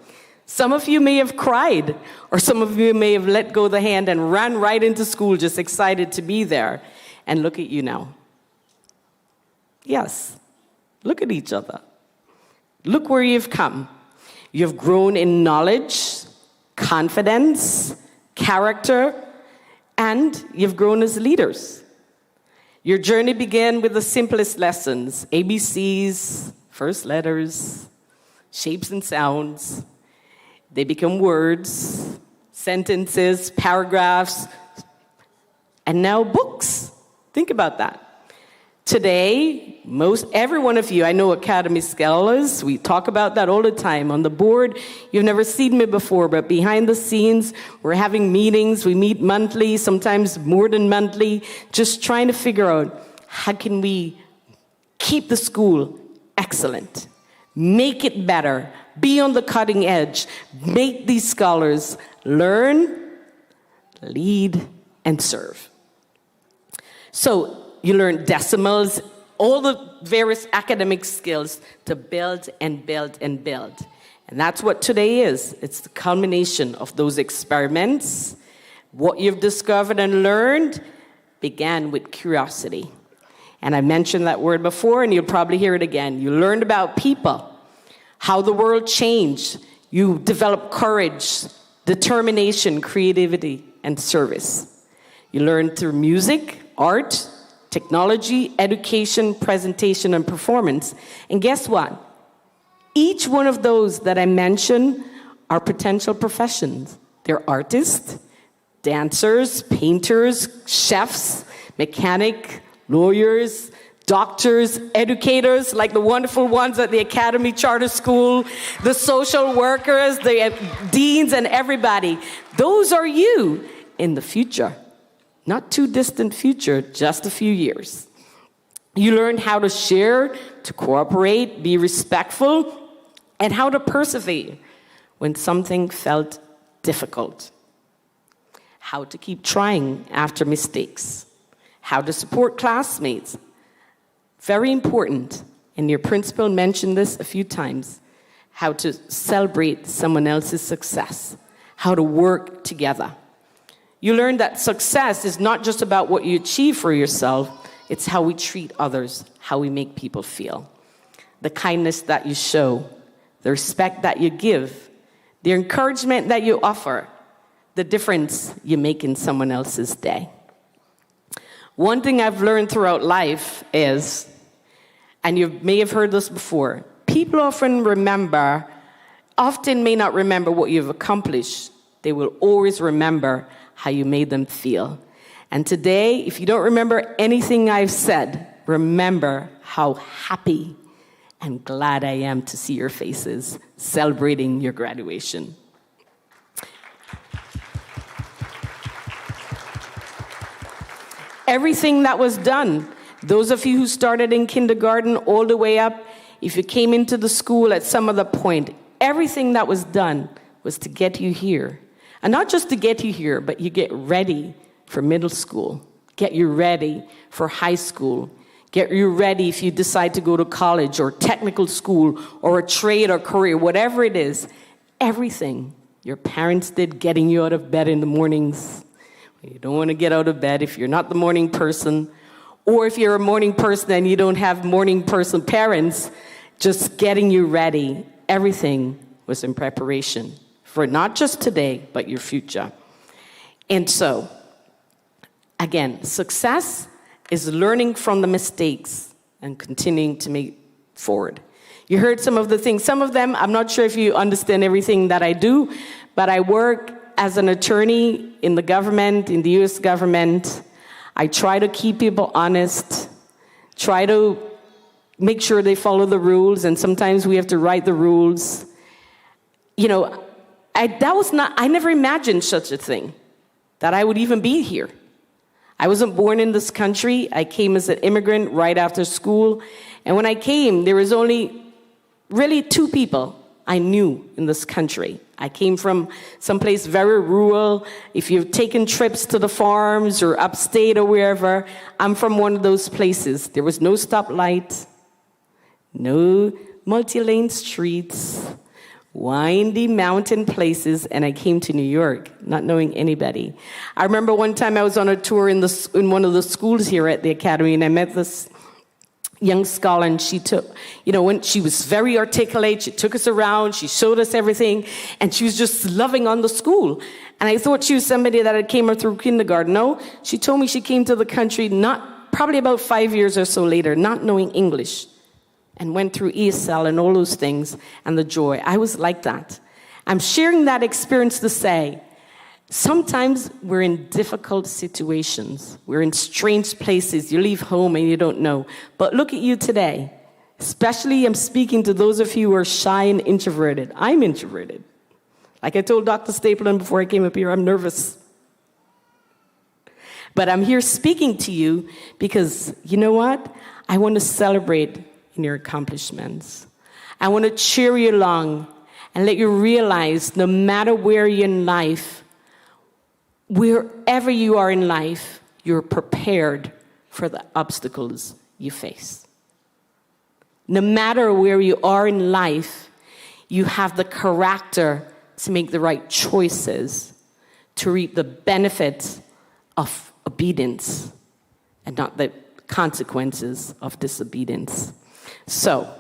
Some of you may have cried, or some of you may have let go of the hand and ran right into school just excited to be there. And look at you now. Yes, look at each other. Look where you've come. You've grown in knowledge, confidence, character, and you've grown as leaders. Your journey began with the simplest lessons, ABCs, first letters, shapes and sounds. They become words, sentences, paragraphs, and now books. Think about that. Today, every one of you, I know Academy Scholars, we talk about that all the time. On the board, you've never seen me before, but behind the scenes, we're having meetings. We meet monthly, sometimes more than monthly, just trying to figure out how can we keep the school excellent, make it better, be on the cutting edge, make these scholars learn, lead, and serve. So, you learn decimals, all the various academic skills to build and build and build. And that's what today is. It's the culmination of those experiments. What you've discovered and learned began with curiosity. And I mentioned that word before, and you'll probably hear it again. You learned about people, how the world changed. You developed courage, determination, creativity, and service. You learned through music, art, technology, education, presentation, and performance. And guess what? Each one of those that I mentioned are potential professions. They're artists, dancers, painters, chefs, mechanic, lawyers, doctors, educators, like the wonderful ones at the Academy Charter School, the social workers, the deans, and everybody. Those are you in the future. Not too distant future, just a few years. You learn how to share, to cooperate, be respectful, and how to persevere when something felt difficult. How to keep trying after mistakes. How to support classmates. Very important, and your principal mentioned this a few times. How to celebrate someone else's success. How to work together. You learn that success is not just about what you achieve for yourself, it's how we treat others, how we make people feel. The kindness that you show, the respect that you give, the encouragement that you offer, the difference you make in someone else's day. One thing I've learned throughout life is, and you may have heard this before, people often may not remember what you've accomplished. They will always remember how you made them feel. And today, if you don't remember anything I've said, remember how happy and glad I am to see your faces celebrating your graduation. Everything that was done, those of you who started in kindergarten all the way up, if you came into the school at some other point, everything that was done was to get you here. And not just to get you here, but you get ready for middle school, get you ready for high school, get you ready if you decide to go to college or technical school or a trade or career, whatever it is. Everything your parents did getting you out of bed in the mornings. You don't want to get out of bed if you're not the morning person, or if you're a morning person and you don't have morning person parents, just getting you ready. Everything was in preparation for not just today, but your future. And so, again, success is learning from the mistakes and continuing to move forward. You heard some of the things. Some of them, I'm not sure if you understand everything that I do, but I work as an attorney in the government, in the U.S. government. I try to keep people honest, try to make sure they follow the rules, and sometimes we have to write the rules. You know, I never imagined such a thing, that I would even be here. I wasn't born in this country. I came as an immigrant right after school. And when I came, there was only really 2 people I knew in this country. I came from someplace very rural. If you've taken trips to the farms or upstate or wherever, I'm from one of those places. There was no stoplight, no multi-lane streets, windy mountain places, and I came to New York, not knowing anybody. I remember one time I was on a tour in one of the schools here at the academy, and I met this young scholar, and she took, when she was very articulate, she took us around, she showed us everything, and she was just loving on the school. And I thought she was somebody that had came through kindergarten. No, she told me she came to the country probably about 5 years or so later, not knowing English, and went through ESL and all those things, and the joy. I was like that. I'm sharing that experience to say, sometimes we're in difficult situations. We're in strange places. You leave home and you don't know. But look at you today. Especially, I'm speaking to those of you who are shy and introverted. I'm introverted. Like I told Dr. Stapleton before I came up here, I'm nervous. But I'm here speaking to you because, you know what? I want to celebrate in your accomplishments. I want to cheer you along and let you realize no matter where you're in life, wherever you are in life, you're prepared for the obstacles you face. No matter where you are in life, you have the character to make the right choices, to reap the benefits of obedience and not the consequences of disobedience. So,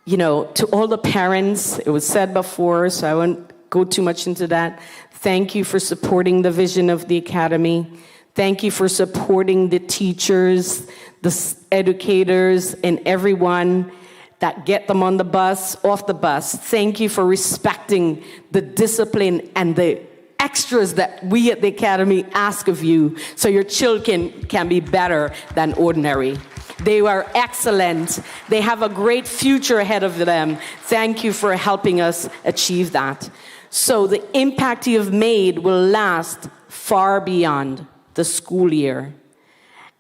to all the parents, it was said before, so I won't go too much into that. Thank you for supporting the vision of the Academy. Thank you for supporting the teachers, the educators, and everyone that get them on the bus, off the bus. Thank you for respecting the discipline and the extras that we at the Academy ask of you so your children can be better than ordinary. They were excellent. They have a great future ahead of them. Thank you for helping us achieve that. So the impact you have made will last far beyond the school year.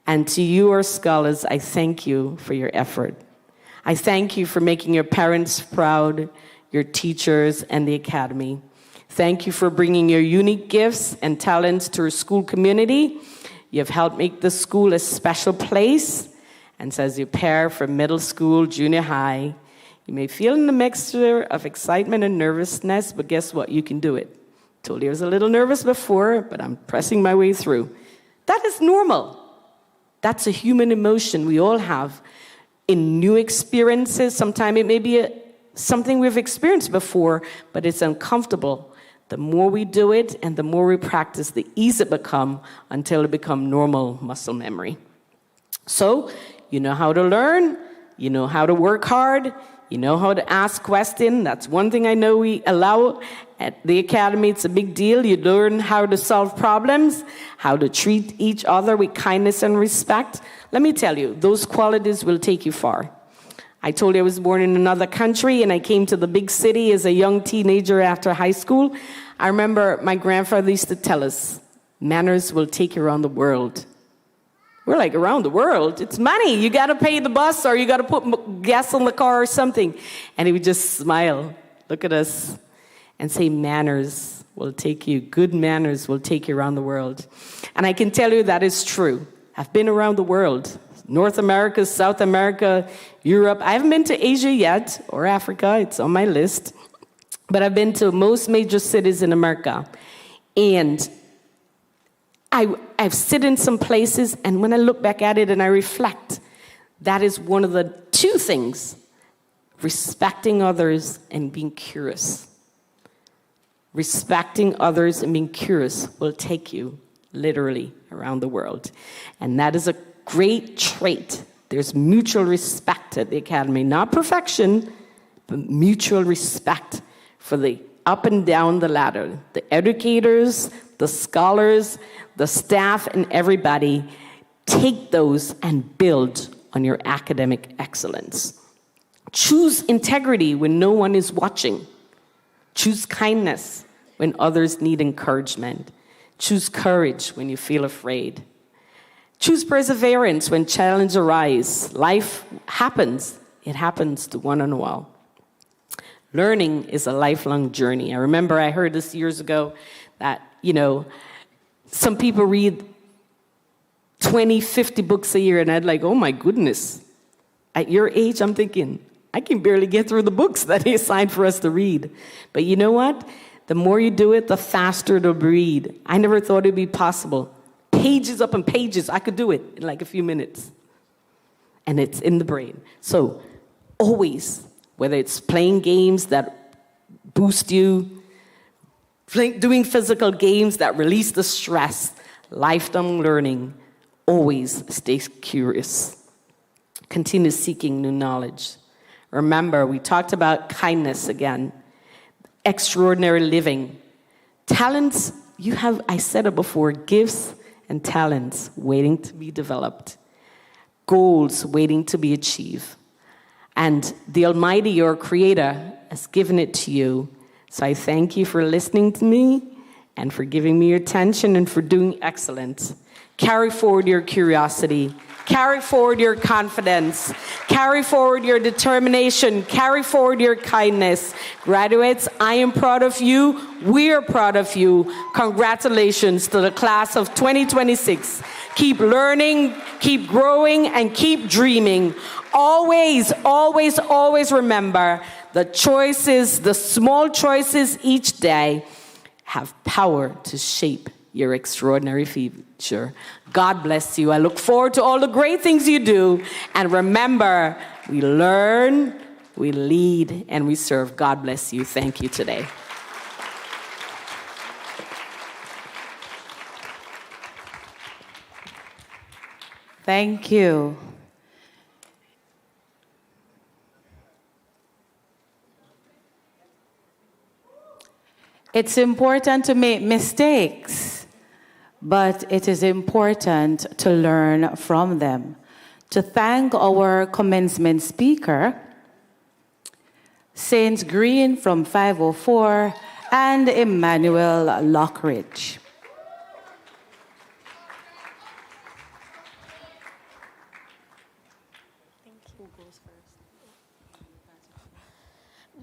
And to you, our scholars, I thank you for your effort. I thank you for making your parents proud, your teachers, and the Academy. Thank you for bringing your unique gifts and talents to our school community. You have helped make the school a special place. And so as you prepare for middle school, junior high, you may feel in the mixture of excitement and nervousness, but guess what? You can do it. Told you I was a little nervous before, but I'm pressing my way through. That is normal. That's a human emotion we all have. In new experiences, sometimes it may be something we've experienced before, but it's uncomfortable. The more we do it and the more we practice, the easier it becomes until it becomes normal muscle memory. So, you know how to learn, you know how to work hard, You know how to ask questions. That's one thing I know we allow at the academy. It's a big deal. You learn how to solve problems, how to treat each other with kindness and respect. Let me tell you, those qualities will take you far. I told you I was born in another country, and I came to the big city as a young teenager after high school. I remember my grandfather used to tell us, manners will take you around the world. We're like, around the world? It's money. You got to pay the bus, or you got to put gas on the car or something. And he would just smile, look at us, and say, manners will take you, good manners will take you around the world. And I can tell you that is true. I've been around the world, North America, South America, Europe. I haven't been to Asia yet, or Africa. It's on my list. But I've been to most major cities in America. And I've sit in some places, and when I look back at it and I reflect, that is one of the two things: respecting others and being curious. Respecting others and being curious will take you literally around the world. And that is a great trait. There's mutual respect at the academy, not perfection, but mutual respect for the up and down the ladder, the educators, the scholars, the staff, and everybody. Take those and build on your academic excellence. Choose integrity when no one is watching. Choose kindness when others need encouragement. Choose courage when you feel afraid. Choose perseverance when challenges arise. Life happens. It happens to one and all. Learning is a lifelong journey. I remember I heard this years ago that, some people read 20, 50 books a year, and I'd like, oh my goodness. At your age, I'm thinking, I can barely get through the books that he assigned for us to read. But you know what? The more you do it, the faster it'll read. I never thought it'd be possible. Pages upon pages, I could do it in like a few minutes. And it's in the brain. So always, whether it's playing games that boost you, doing physical games that release the stress, lifelong learning, always stay curious. Continue seeking new knowledge. Remember, we talked about kindness again, extraordinary living. Talents, you have, I said it before, gifts and talents waiting to be developed, goals waiting to be achieved. And the Almighty, your Creator, has given it to you. So I thank you for listening to me and for giving me your attention and for doing excellent. Carry forward your curiosity. Carry forward your confidence. Carry forward your determination. Carry forward your kindness. Graduates, I am proud of you. We are proud of you. Congratulations to the class of 2026. Keep learning, keep growing, and keep dreaming. Always, always, always remember the choices, the small choices each day have power to shape your extraordinary future. God bless you. I look forward to all the great things you do. And remember, we learn, we lead, and we serve. God bless you. Thank you today. Thank you. It's important to make mistakes, but it is important to learn from them. To thank our commencement speaker, Saint Green from 504, and Emmanuel Lockridge.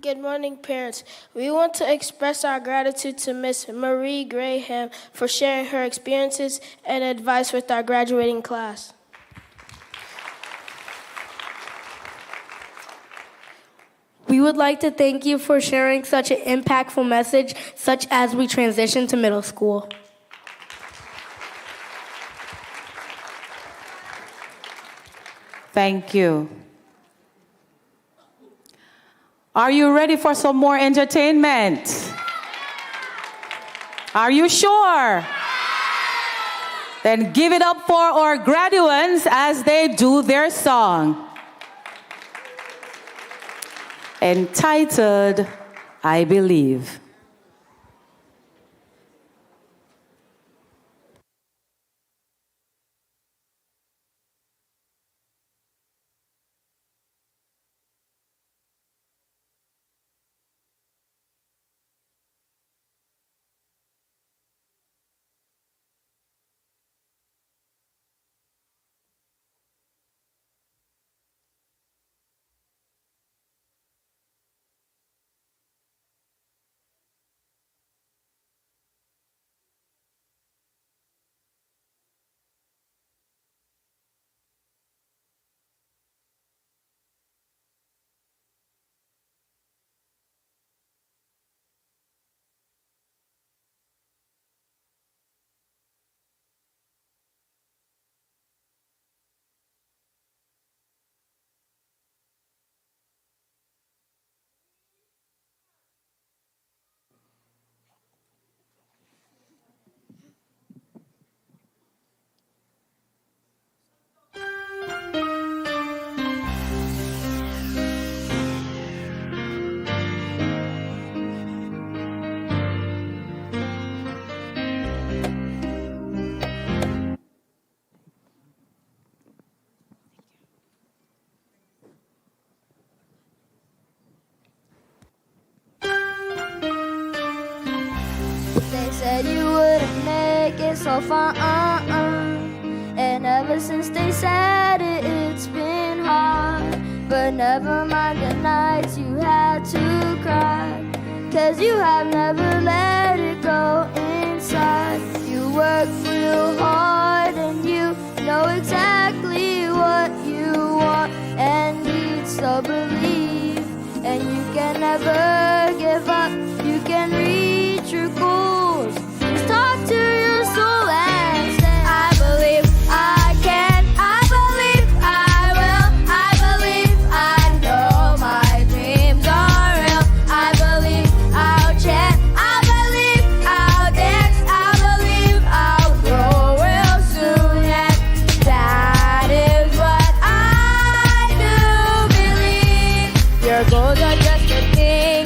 Good morning, parents. We want to express our gratitude to Miss Marie Graham for sharing her experiences and advice with our graduating class. We would like to thank you for sharing such an impactful message, such as we transition to middle school. Thank you. Are you ready for some more entertainment? Are you sure? Then give it up for our graduates as they do their song. entitled I Believe. They said you wouldn't make it so far, and ever since they said it, it's been hard. But never mind the nights you had to cry, 'cause you have never let it go inside. You work real hard and you know exactly what you want and need, so believe. And you can never give up, you can reach your goals. Just talk to your soul and say, I believe I can, I believe I will, I believe I know my dreams are real. I believe I'll chant, I believe I'll dance, I believe I'll grow real soon. And that is what I do believe. Your goals are just a thing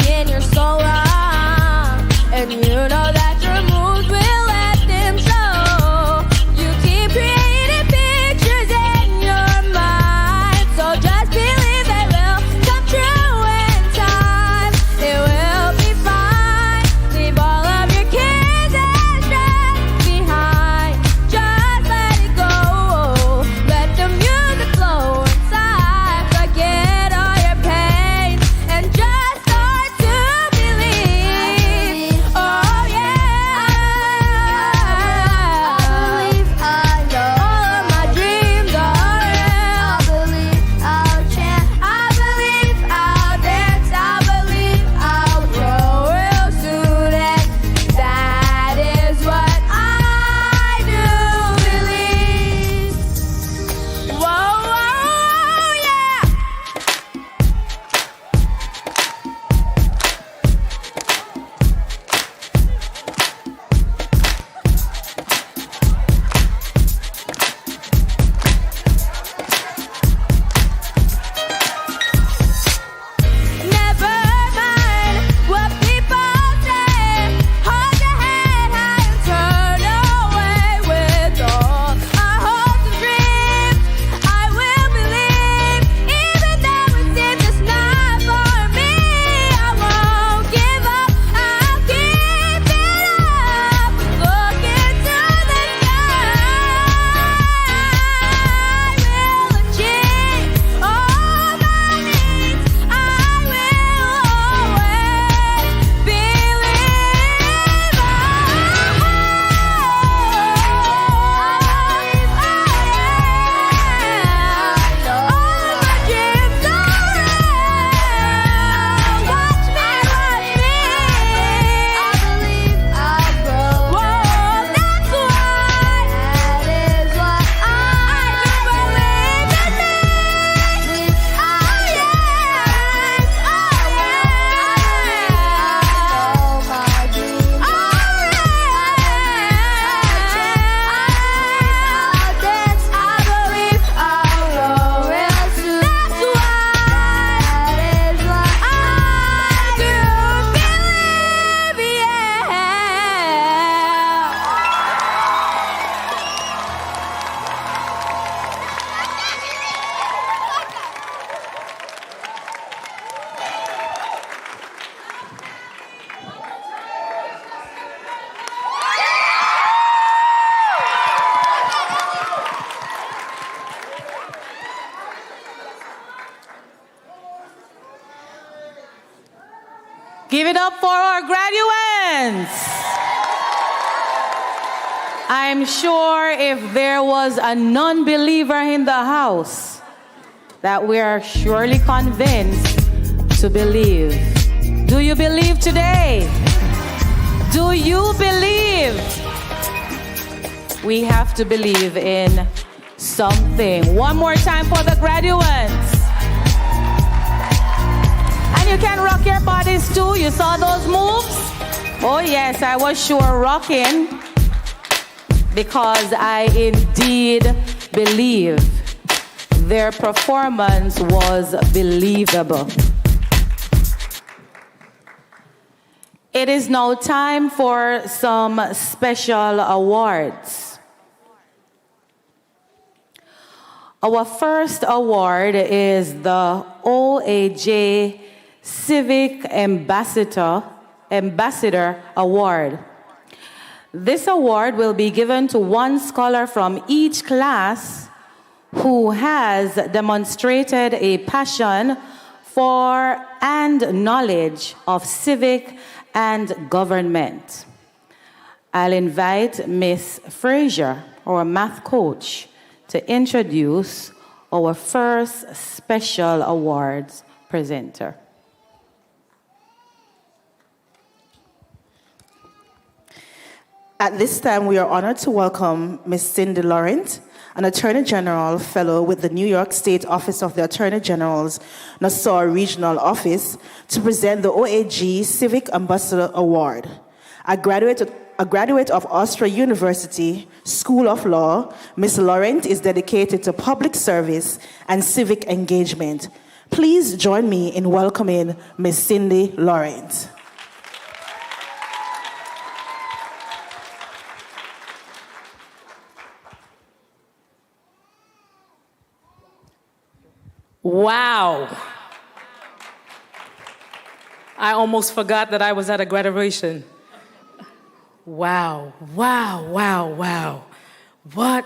Give it up for our graduates. I'm sure if there was a non-believer in the house, that we are surely convinced to believe. Do you believe today? Do you believe? We have to believe in something. One more time for the graduates. And you can rock your bodies too. You saw those moves? Oh yes, I was sure rocking, because I indeed believe their performance was believable. It is now time for some special awards. Our first award is the OAJ Civic Ambassador Award. This award will be given to one scholar from each class who has demonstrated a passion for and knowledge of civic and government. I'll invite Miss Frazier, our math coach, to introduce our first special awards presenter. At this time, we are honored to welcome Ms. Cindy Laurent, an Attorney General Fellow with the New York State Office of the Attorney General's Nassau Regional Office, to present the OAG Civic Ambassador Award. A graduate of Austria University School of Law, Ms. Laurent is dedicated to public service and civic engagement. Please join me in welcoming Ms. Cindy Laurent. Wow. I almost forgot that I was at a graduation. Wow, wow, wow, wow. What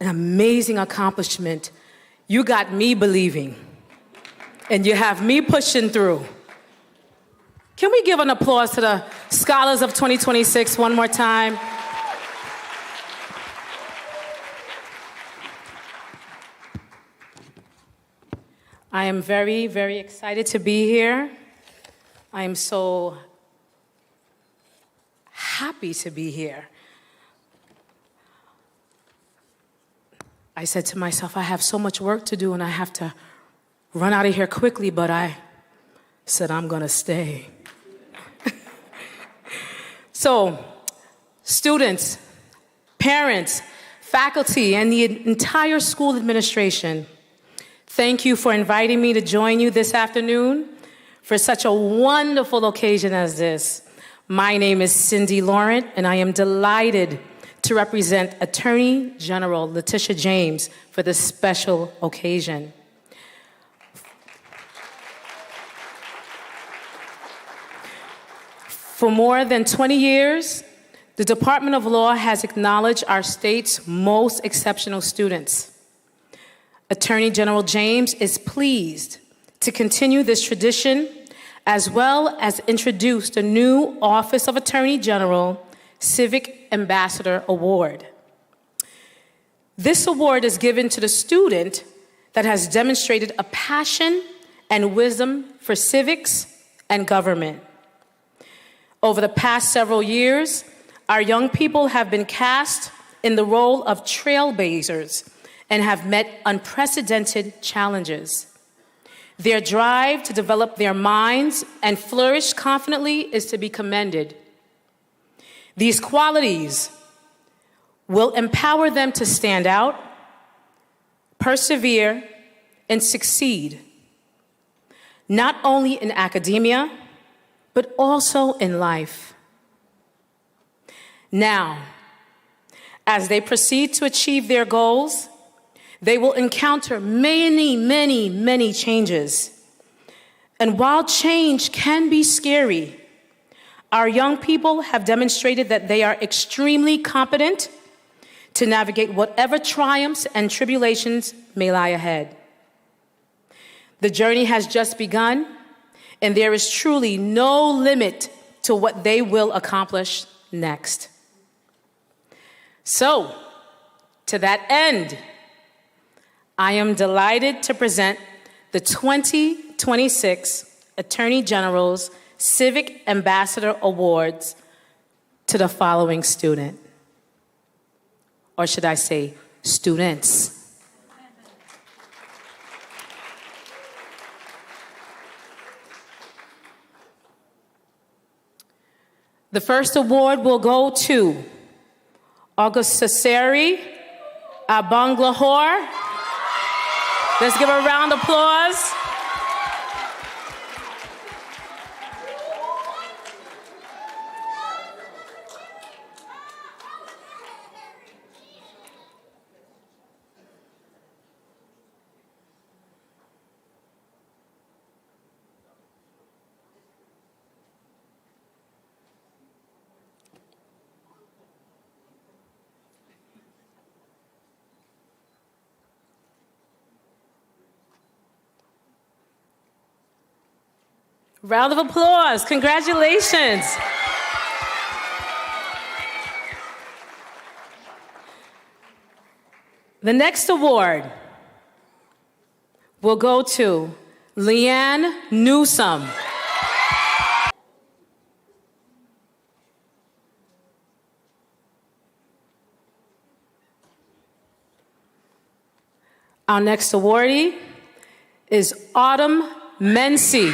an amazing accomplishment. You got me believing, and you have me pushing through. Can we give an applause to the scholars of 2026 one more time? I am very, very excited to be here. I am so happy to be here. I said to myself, I have so much work to do and I have to run out of here quickly, but I said, I'm gonna stay. So, students, parents, faculty, and the entire school administration, thank you for inviting me to join you this afternoon for such a wonderful occasion as this. My name is Cindy Laurent, and I am delighted to represent Attorney General Letitia James for this special occasion. For more than 20 years, the Department of Law has acknowledged our state's most exceptional students. Attorney General James is pleased to continue this tradition, as well as introduce the new Office of Attorney General Civic Ambassador Award. This award is given to the student that has demonstrated a passion and wisdom for civics and government. Over the past several years, our young people have been cast in the role of trailblazers and have met unprecedented challenges. Their drive to develop their minds and flourish confidently is to be commended. These qualities will empower them to stand out, persevere, and succeed, not only in academia, but also in life. Now, as they proceed to achieve their goals, they will encounter many changes. And while change can be scary, our young people have demonstrated that they are extremely competent to navigate whatever triumphs and tribulations may lie ahead. The journey has just begun, and there is truly no limit to what they will accomplish next. So, to that end, I am delighted to present the 2026 Attorney General's Civic Ambassador Awards to the following student. Or should I say, students. The first award will go to Augustaseri Abanglahor. Let's give her a round of applause. Round of applause. Congratulations. The next award will go to Leanne Newsome. Our next awardee is Autumn Mency.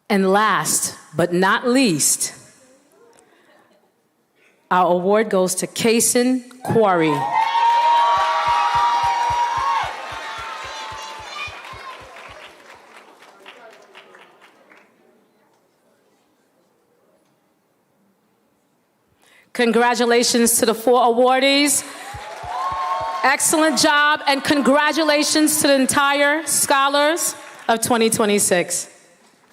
And last but not least, our award goes to Kason Quarry. Congratulations to the 4 awardees. Excellent job, and congratulations to the entire scholars of 2026.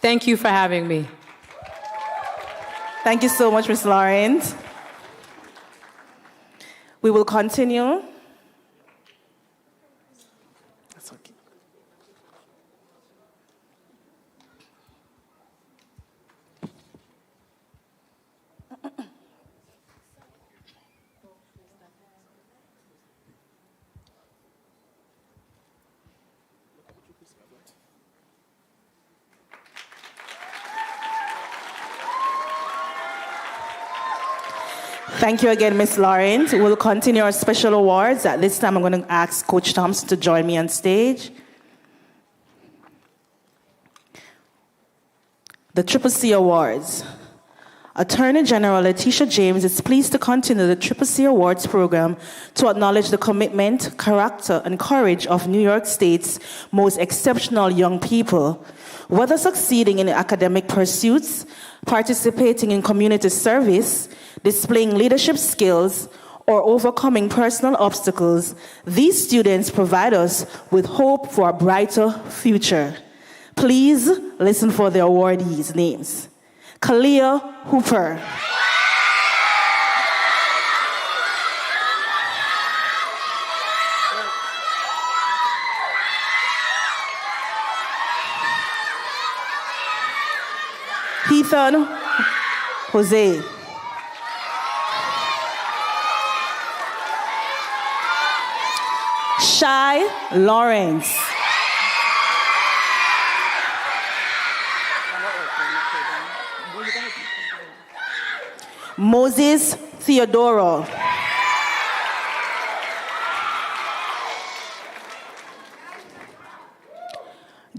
Thank you for having me. Thank you so much, Ms. Lawrence. We will continue. That's okay. Thank you again, Ms. Lawrence. We'll continue our special awards. At this time, I'm going to ask Coach Thompson to join me on stage. The CCC Awards. Attorney General Letitia James is pleased to continue the CCC Awards program to acknowledge the commitment, character, and courage of New York State's most exceptional young people. Whether succeeding in academic pursuits, participating in community service, displaying leadership skills, or overcoming personal obstacles, these students provide us with hope for a brighter future. Please listen for the awardees' names. Kalia Hooper. Ethan Jose. Shai Lawrence. Moses Theodoro.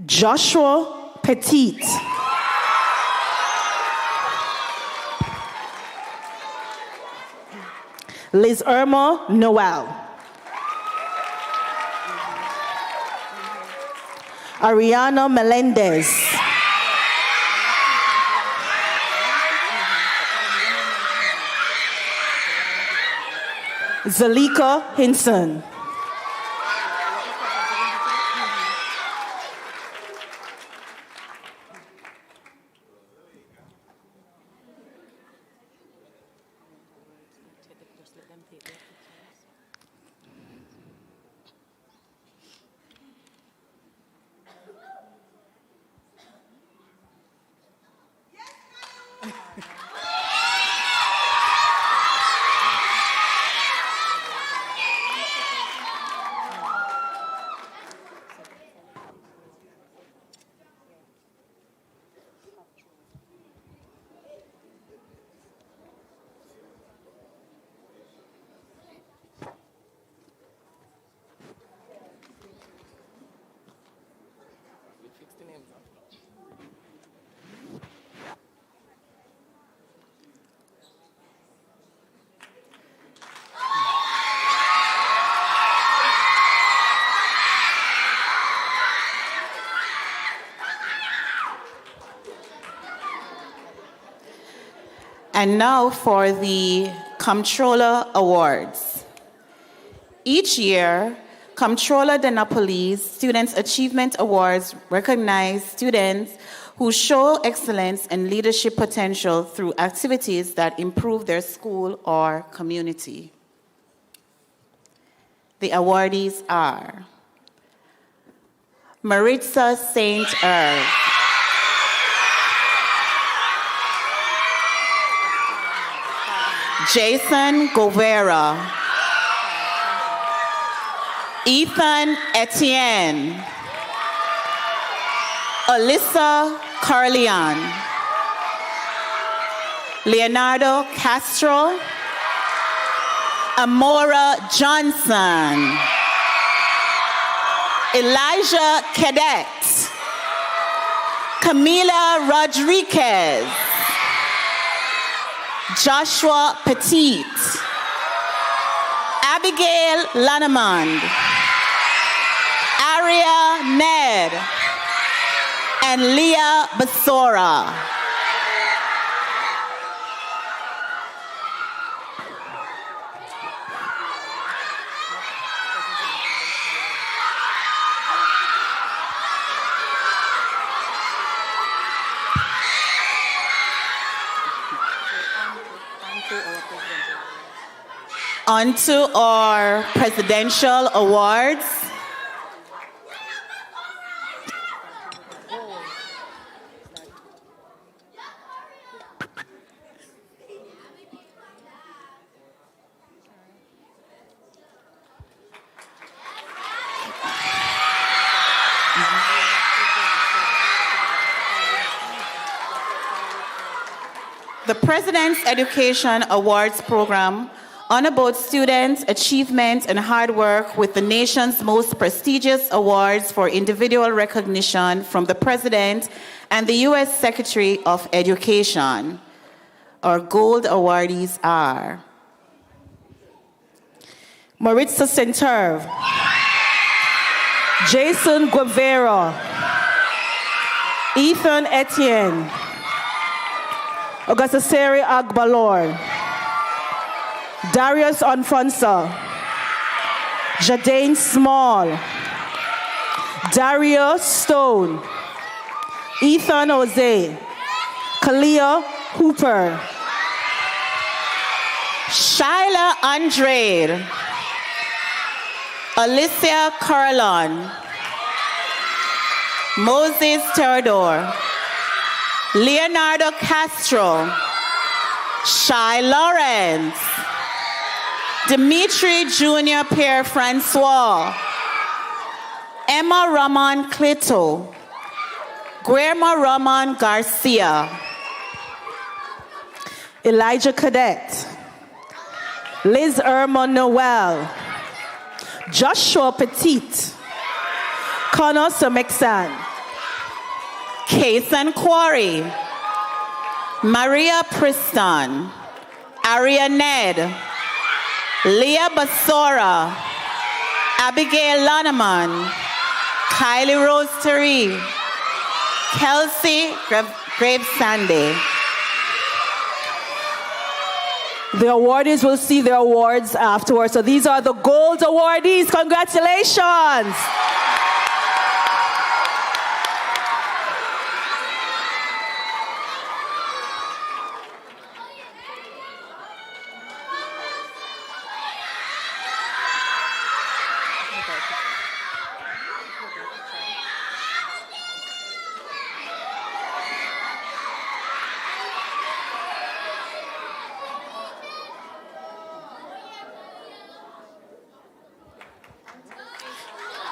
Joshua Petit. Liz Irma Noel. Ariana Melendez. Zalika Hinson. And now for the Comptroller Awards. Each year, Comptroller de Napoli's Students' Achievement Awards recognize students who show excellence and leadership potential through activities that improve their school or community. The awardees are Maritza St. Irv, Jason Govera, Ethan Etienne, Alyssa Carleon, Leonardo Castro, Amora Johnson, Elijah Cadet, Camila Rodriguez, Joshua Petit, Abigail Lannemond, Aria Ned, and Leah Basora. On to our presidential awards. The President's Education Awards Program honor both students' achievement and hard work with the nation's most prestigious awards for individual recognition from the President and the U.S. Secretary of Education. Our gold awardees are Maritza St. Irv, Jason Guevara, Ethan Etienne, Augustaseri Agbalor, Darius Alfonso, Jadane Small, Dario Stone, Ethan Jose, Kalia Hooper, Shyla Andrade, Alicia Carlon, Moses Teodor, Leonardo Castro, Shy Lawrence, Dimitri Jr. Pierre Francois, Emma Roman Clito, Guillermo Roman Garcia, Elijah Cadet, Liz Irma Noel, Joshua Petit, Connor Somexan, Kason Quarry, Maria Priston, Aria Ned, Leah Basora, Abigail Lanneman, Kylie Rose Terry, Kelsey Graves Sandy. The awardees will see their awards afterwards. So these are the gold awardees. Congratulations.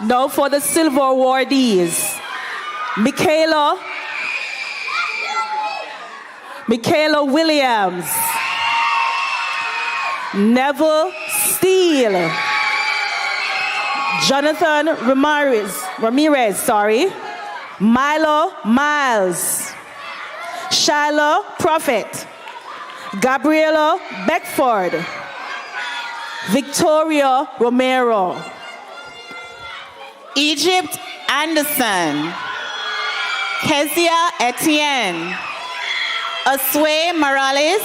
Now for the silver awardees. Michaela Williams, Neville Steele, Jonathan Ramirez, Milo Miles, Shiloh Prophet, Gabriela Beckford, Victoria Romero, Egypt Anderson, Kezia Etienne, Oswe Morales,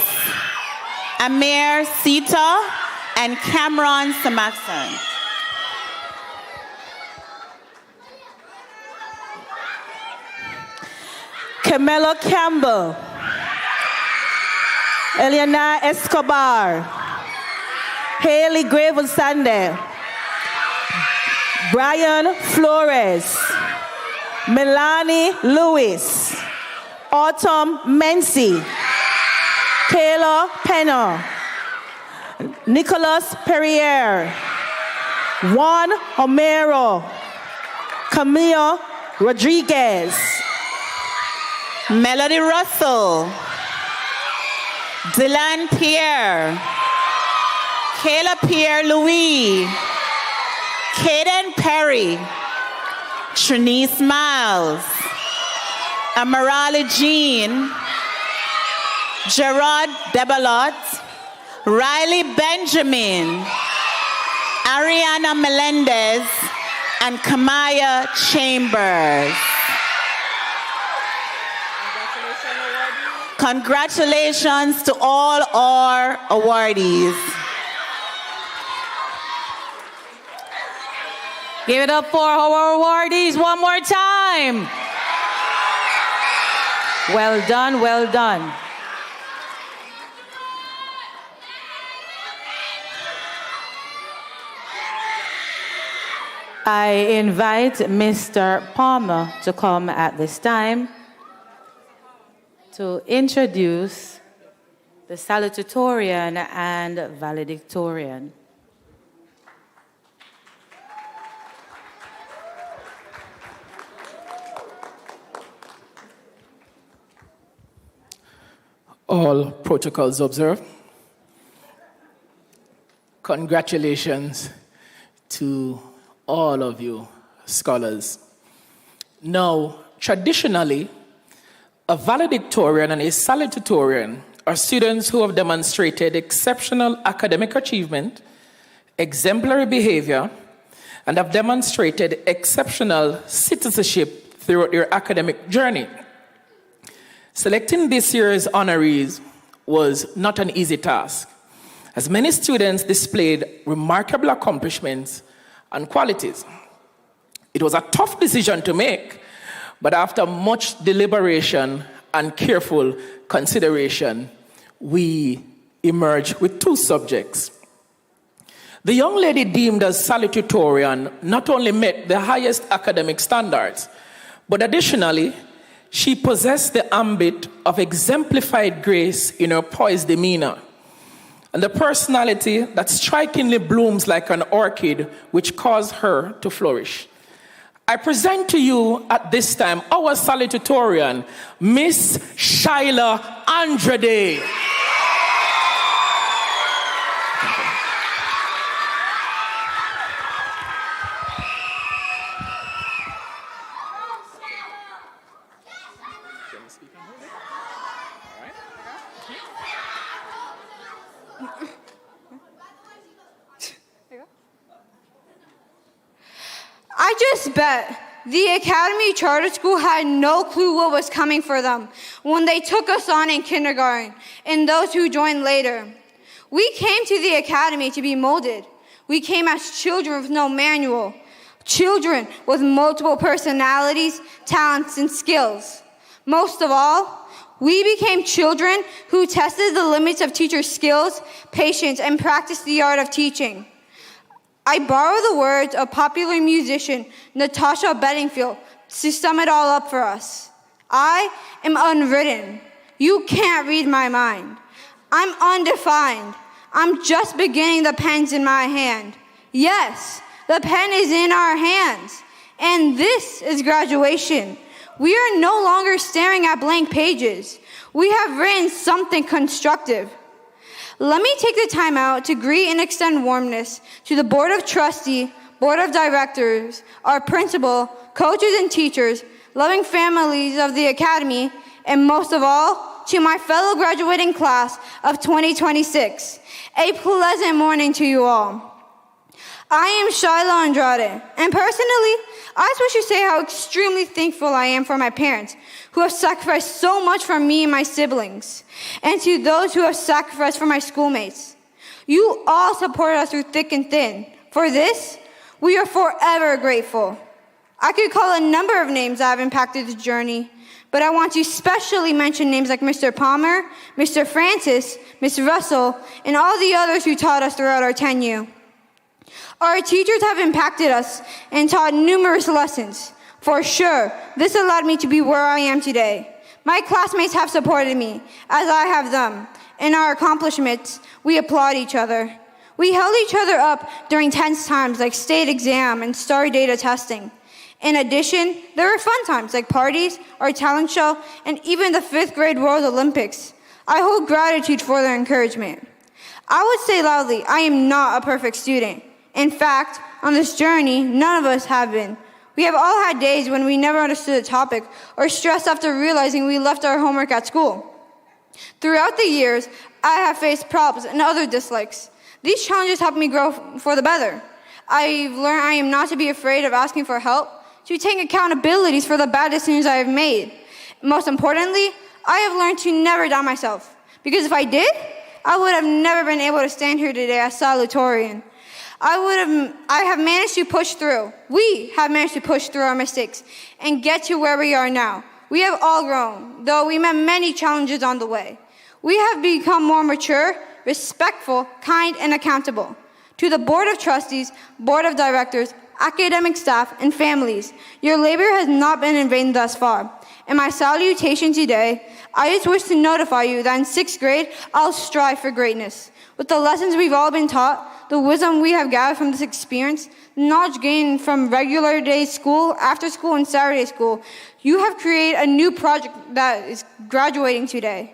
Amir Sita, and Cameron Samaxon. Camelo Campbell, Eliana Escobar, Haley Gravel Sande, Brian Flores, Melanie Lewis, Autumn Mency, Kayla Penna, Nicholas Perrier, Juan Homero, Camille Rodriguez, Melody Russell, Dylan Pierre, Kayla Pierre-Louis, Kaden Perry, Trinice Miles, Amarali Jean, Gerard Debalot, Riley Benjamin, Ariana Melendez, and Kamaya Chambers. Congratulations to all our awardees. Give it up for our awardees one more time. Well done, well done. I invite Mr. Palmer to come at this time to introduce the salutatorian and valedictorian. All protocols observed. Congratulations to all of you scholars. Now, traditionally, a valedictorian and a salutatorian are students who have demonstrated exceptional academic achievement, exemplary behavior, and have demonstrated exceptional citizenship throughout their academic journey. Selecting this year's honorees was not an easy task, as many students displayed remarkable accomplishments and qualities. It was a tough decision to make, but after much deliberation and careful consideration, we emerged with two subjects. The young lady deemed as salutatorian not only met the highest academic standards, but additionally, she possessed the ambit of exemplified grace in her poised demeanor, and the personality that strikingly blooms like an orchid, which caused her to flourish. I present to you at this time our salutatorian, Miss Shyla Andrade. I just bet the Academy Charter School had no clue what was coming for them when they took us on in kindergarten and those who joined later. We came to the Academy to be molded. We came as children with no manual, children with multiple personalities, talents, and skills. Most of all, we became children who tested the limits of teachers' skills, patience, and practiced the art of teaching. I borrow the words of popular musician Natasha Bedingfield to sum it all up for us. I am unwritten. You can't read my mind. I'm undefined. I'm just beginning, the pen's in my hand. Yes, the pen is in our hands. And this is graduation. We are no longer staring at blank pages. We have written something constructive. Let me take the time out to greet and extend warmness to the Board of Trustees, Board of Directors, our principal, coaches and teachers, loving families of the Academy, and most of all, to my fellow graduating class of 2026. A pleasant morning to you all. I am Shiloh Andrade, and personally, I just wish to say how extremely thankful I am for my parents, who have sacrificed so much for me and my siblings, and to those who have sacrificed for my schoolmates. You all supported us through thick and thin. For this, we are forever grateful. I could call a number of names that have impacted this journey, but I want to especially mention names like Mr. Palmer, Mr. Francis, Ms. Russell, and all the others who taught us throughout our tenure. Our teachers have impacted us and taught numerous lessons. For sure, this allowed me to be where I am today. My classmates have supported me, as I have them. In our accomplishments, we applaud each other. We held each other up during tense times like state exam and star data testing. In addition, there were fun times like parties, our talent show, and even the 5th grade World Olympics. I hold gratitude for their encouragement. I would say loudly, I am not a perfect student. In fact, on this journey, none of us have been. We have all had days when we never understood a topic or stressed after realizing we left our homework at school. Throughout the years, I have faced problems and other dislikes. These challenges helped me grow for the better. I've learned I am not to be afraid of asking for help, to take accountabilities for the bad decisions I have made. Most importantly, I have learned to never doubt myself. Because if I did, I would have never been able to stand here today as salutatorian. I have managed to push through. We have managed to push through our mistakes and get to where we are now. We have all grown, though we met many challenges on the way. We have become more mature, respectful, kind, and accountable. To the Board of Trustees, Board of Directors, academic staff, and families, your labor has not been in vain thus far. In my salutation today, I just wish to notify you that in 6th grade, I'll strive for greatness. With the lessons we've all been taught, the wisdom we have gathered from this experience, the knowledge gained from regular day school, after school, and Saturday school, you have created a new project that is graduating today.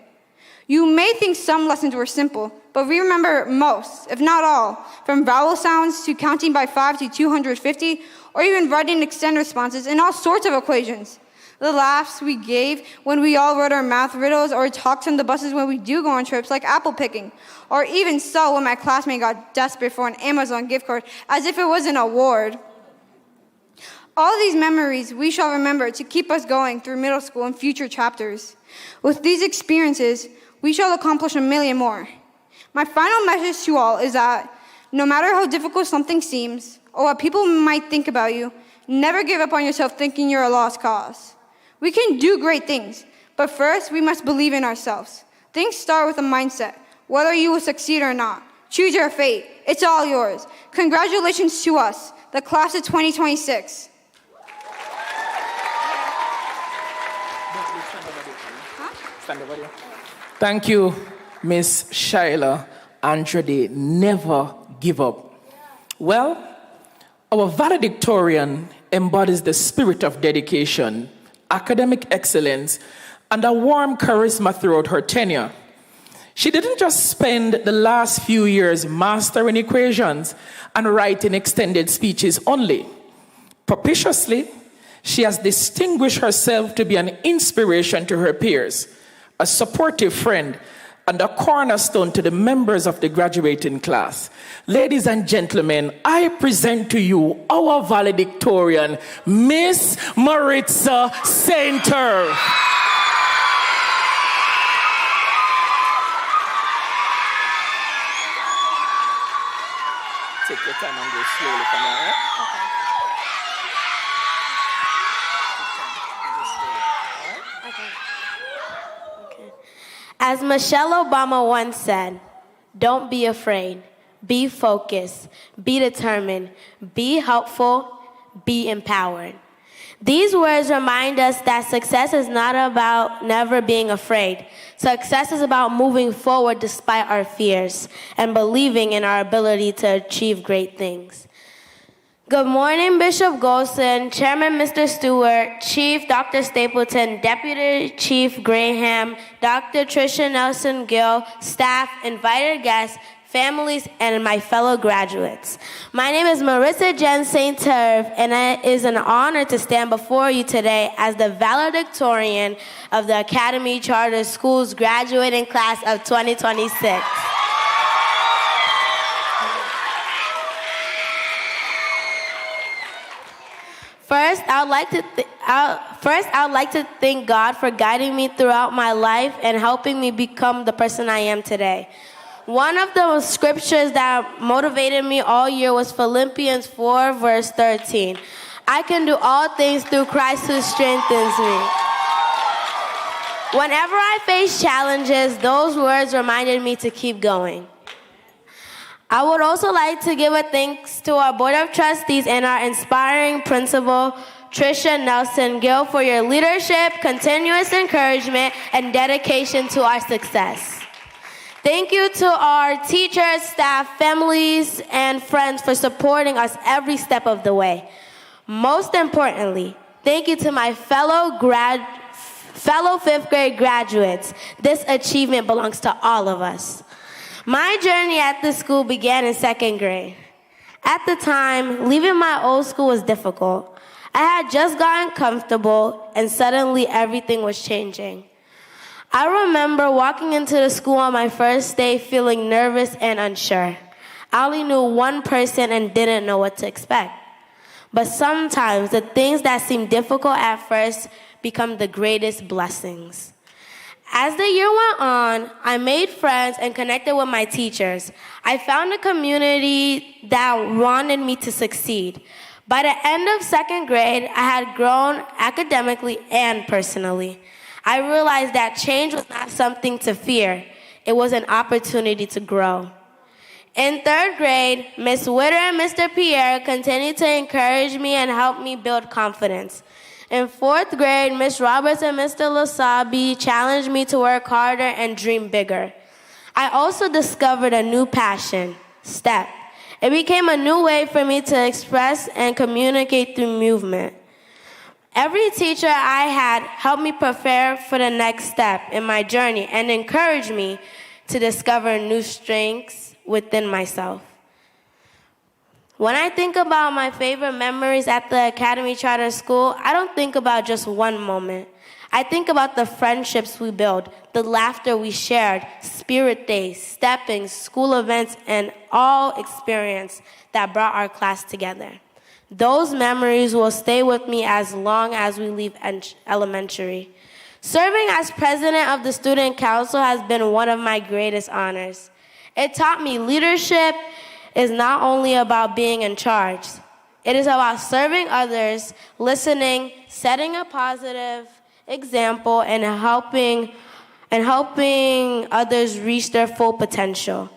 You may think some lessons were simple, but we remember most, if not all, from vowel sounds to counting by 5 to 250, or even writing extended responses and all sorts of equations. The laughs we gave when we all wrote our math riddles, or talks on the buses when we do go on trips like apple picking, or even so when my classmate got desperate for an Amazon gift card as if it was an award. All these memories we shall remember to keep us going through middle school and future chapters. With these experiences, we shall accomplish a million more. My final message to all is that no matter how difficult something seems, or what people might think about you, never give up on yourself thinking you're a lost cause. We can do great things, but first we must believe in ourselves. Things start with a mindset. Whether you will succeed or not, choose your fate. It's all yours. Congratulations to us, the class of 2026. Thank you, Miss Shiloh Andrade. Never give up. Well, our valedictorian embodies the spirit of dedication, academic excellence, and a warm charisma throughout her tenure. She didn't just spend the last few years mastering equations and writing extended speeches only. Propitiously, she has distinguished herself to be an inspiration to her peers, a supportive friend, and a cornerstone to the members of the graduating class. Ladies and gentlemen, I present to you our valedictorian, Miss Maritza Sainter. Take your time and go slowly from here, right? As Michelle Obama once said, don't be afraid, be focused, be determined, be helpful, be empowered. These words remind us that success is not about never being afraid. Success is about moving forward despite our fears and believing in our ability to achieve great things. Good morning, Bishop Golson, Chairman Mr. Stewart, Chief Dr. Stapleton, Deputy Chief Graham, Dr. Tricia Nelson-Gill, staff, invited guests, families, and my fellow graduates. My name is Marissa Jen St. Terve, and it is an honor to stand before you today as the valedictorian of the Academy Charter Schools graduating class of 2026. First, I would like to thank God for guiding me throughout my life and helping me become the person I am today. One of the scriptures that motivated me all year was Philippians 4, verse 13. I can do all things through Christ who strengthens me. Whenever I face challenges, those words reminded me to keep going. I would also like to give a thanks to our Board of Trustees and our inspiring principal, Tricia Nelson Gill, for your leadership, continuous encouragement, and dedication to our success. Thank you to our teachers, staff, families, and friends for supporting us every step of the way. Most importantly, thank you to my fellow fifth grade graduates. This achievement belongs to all of us. My journey at this school began in second grade. At the time, leaving my old school was difficult. I had just gotten comfortable, and suddenly everything was changing. I remember walking into the school on my first day feeling nervous and unsure. I only knew one person and didn't know what to expect. But sometimes the things that seem difficult at first become the greatest blessings. As the year went on, I made friends and connected with my teachers. I found a community that wanted me to succeed. By the end of second grade, I had grown academically and personally. I realized that change was not something to fear. It was an opportunity to grow. In third grade, Ms. Witter and Mr. Pierre continued to encourage me and help me build confidence. In fourth grade, Ms. Roberts and Mr. Lasabi challenged me to work harder and dream bigger. I also discovered a new passion, STEP. It became a new way for me to express and communicate through movement. Every teacher I had helped me prepare for the next step in my journey and encouraged me to discover new strengths within myself. When I think about my favorite memories at the Academy Charter School, I don't think about just one moment. I think about the friendships we built, the laughter we shared, spirit days, stepping, school events, and all experience that brought our class together. Those memories will stay with me as long as we leave elementary. Serving as president of the Student Council has been one of my greatest honors. It taught me leadership is not only about being in charge. It is about serving others, listening, setting a positive example, and helping others reach their full potential.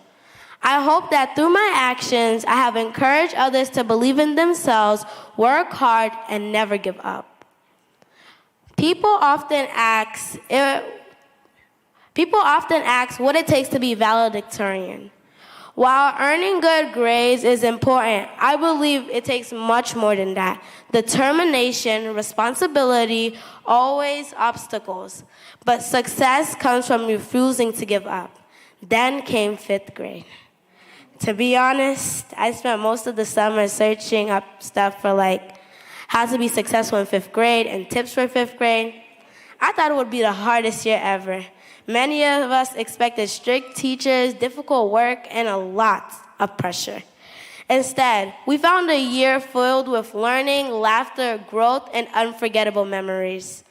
I hope that through my actions, I have encouraged others to believe in themselves, work hard, and never give up. People often ask what it takes to be valedictorian. While earning good grades is important, I believe it takes much more than that. Determination, responsibility, always obstacles. But success comes from refusing to give up. Then came fifth grade. To be honest, I spent most of the summer searching up stuff for how to be successful in fifth grade and tips for fifth grade. I thought it would be the hardest year ever. Many of us expected strict teachers, difficult work, and a lot of pressure. Instead, we found a year filled with learning, laughter, growth, and unforgettable memories.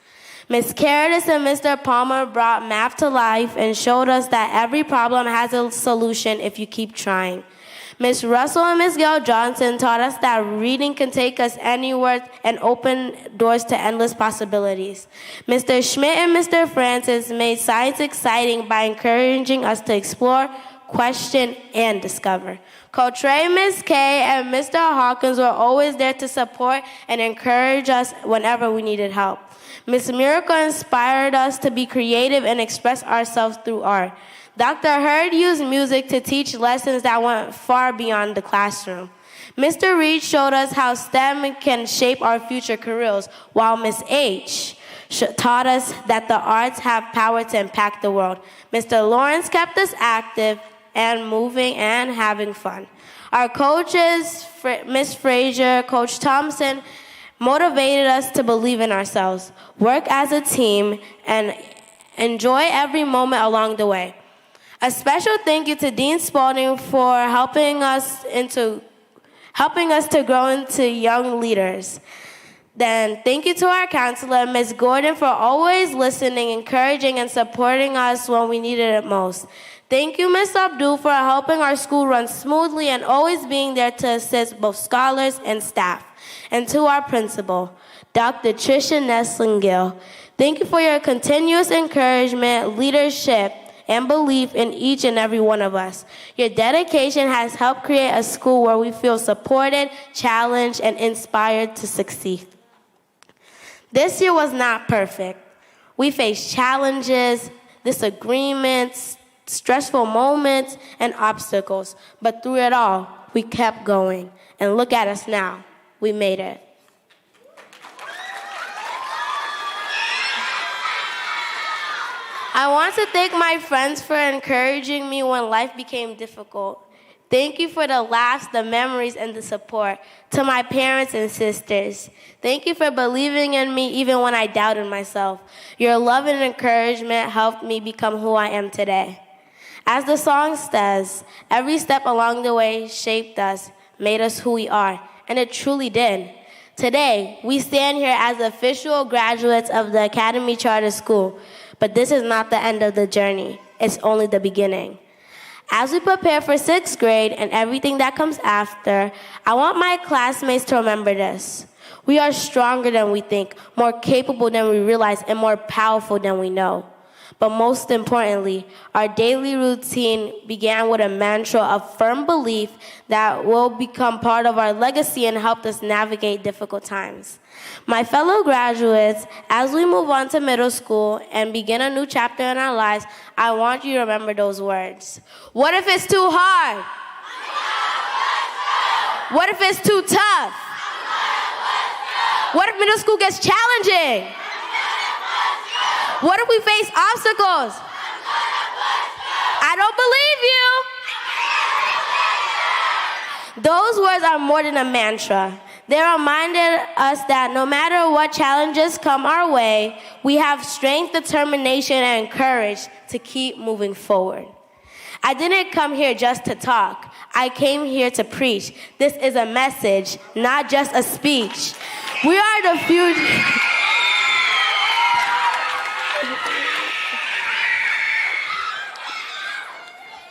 Ms. Caritas and Mr. Palmer brought math to life and showed us that every problem has a solution if you keep trying. Ms. Russell and Ms. Gail Johnson taught us that reading can take us anywhere and open doors to endless possibilities. Mr. Schmidt and Mr. Francis made science exciting by encouraging us to explore, question, and discover. Coach Ray, Ms. Kay, and Mr. Hawkins were always there to support and encourage us whenever we needed help. Ms. Miracle inspired us to be creative and express ourselves through art. Dr. Hurd used music to teach lessons that went far beyond the classroom. Mr. Reed showed us how STEM can shape our future careers, while Ms. H taught us that the arts have power to impact the world. Mr. Lawrence kept us active and moving and having fun. Our coaches, Ms. Frazier, Coach Thompson, motivated us to believe in ourselves, work as a team, and enjoy every moment along the way. A special thank you to Dean Spalding for helping us to grow into young leaders. Then thank you to our counselor, Ms. Gordon, for always listening, encouraging, and supporting us when we needed it most. Thank you, Ms. Abdul, for helping our school run smoothly and always being there to assist both scholars and staff. And to our principal, Dr. Tricia Neslingill, thank you for your continuous encouragement, leadership, and belief in each and every one of us. Your dedication has helped create a school where we feel supported, challenged, and inspired to succeed. This year was not perfect. We faced challenges, disagreements, stressful moments, and obstacles. But through it all, we kept going. And look at us now. We made it. I want to thank my friends for encouraging me when life became difficult. Thank you for the laughs, the memories, and the support. To my parents and sisters, thank you for believing in me even when I doubted myself. Your love and encouragement helped me become who I am today. As the song says, every step along the way shaped us, made us who we are, and it truly did. Today, we stand here as official graduates of the Academy Charter School, but this is not the end of the journey. It's only the beginning. As we prepare for 6th grade and everything that comes after, I want my classmates to remember this. We are stronger than we think, more capable than we realize, and more powerful than we know. But most importantly, our daily routine began with a mantra of firm belief that will become part of our legacy and help us navigate difficult times. My fellow graduates, as we move on to middle school and begin a new chapter in our lives, I want you to remember those words. What if it's too hard? What if it's too tough? What if middle school gets challenging? What if we face obstacles? I don't believe you. Those words are more than a mantra. They reminded us that no matter what challenges come our way, we have strength, determination, and courage to keep moving forward. I didn't come here just to talk. I came here to preach. This is a message, not just a speech. We are the future.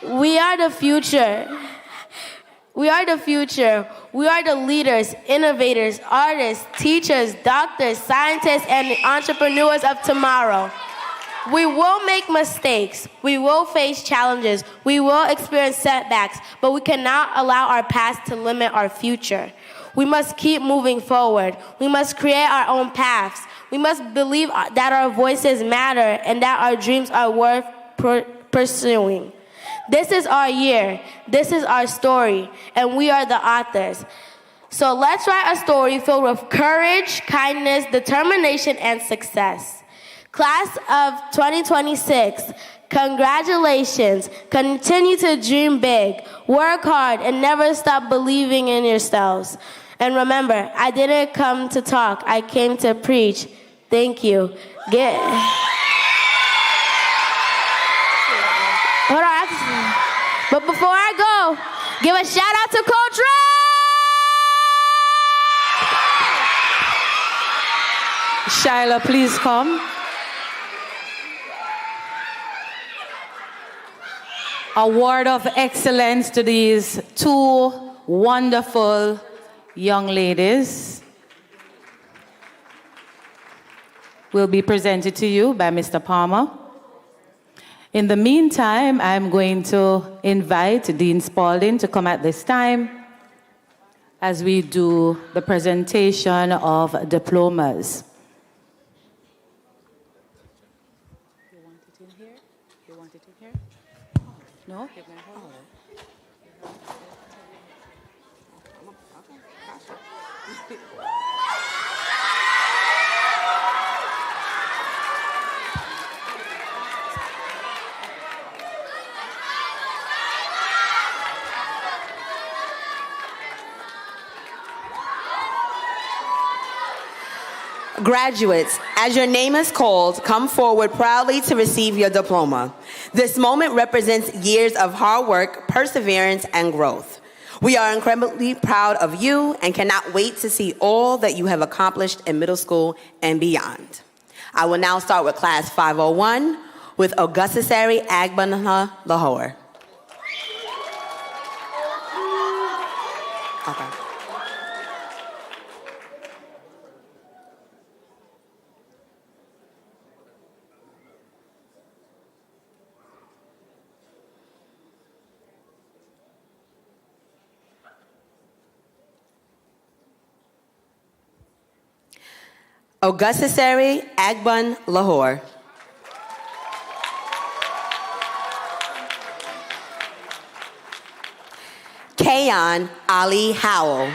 We are the future. We are the future. We are the leaders, innovators, artists, teachers, doctors, scientists, and entrepreneurs of tomorrow. We will make mistakes. We will face challenges. We will experience setbacks, but we cannot allow our past to limit our future. We must keep moving forward. We must create our own paths. We must believe that our voices matter and that our dreams are worth pursuing. This is our year. This is our story, and we are the authors. So let's write a story filled with courage, kindness, determination, and success. Class of 2026, congratulations. Continue to dream big, work hard, and never stop believing in yourselves. And remember, I didn't come to talk. I came to preach. Thank you. Hold on. But before I go, give a shout out to Coach Ray! Shyla, please come. A word of excellence to these two wonderful young ladies will be presented to you by Mr. Palmer. In the meantime, I'm going to invite Dean Spalding to come at this time as we do the presentation of diplomas. You want it in here? You want it in here? No? Graduates, as your name is called, come forward proudly to receive your diploma. This moment represents years of hard work, perseverance, and growth. We are incredibly proud of you and cannot wait to see all that you have accomplished in middle school and beyond. I will now start with class 501 with Augustusari Agbanha Lahore. Okay. Augustusari Agban Lahore. Kayon Ali Howell.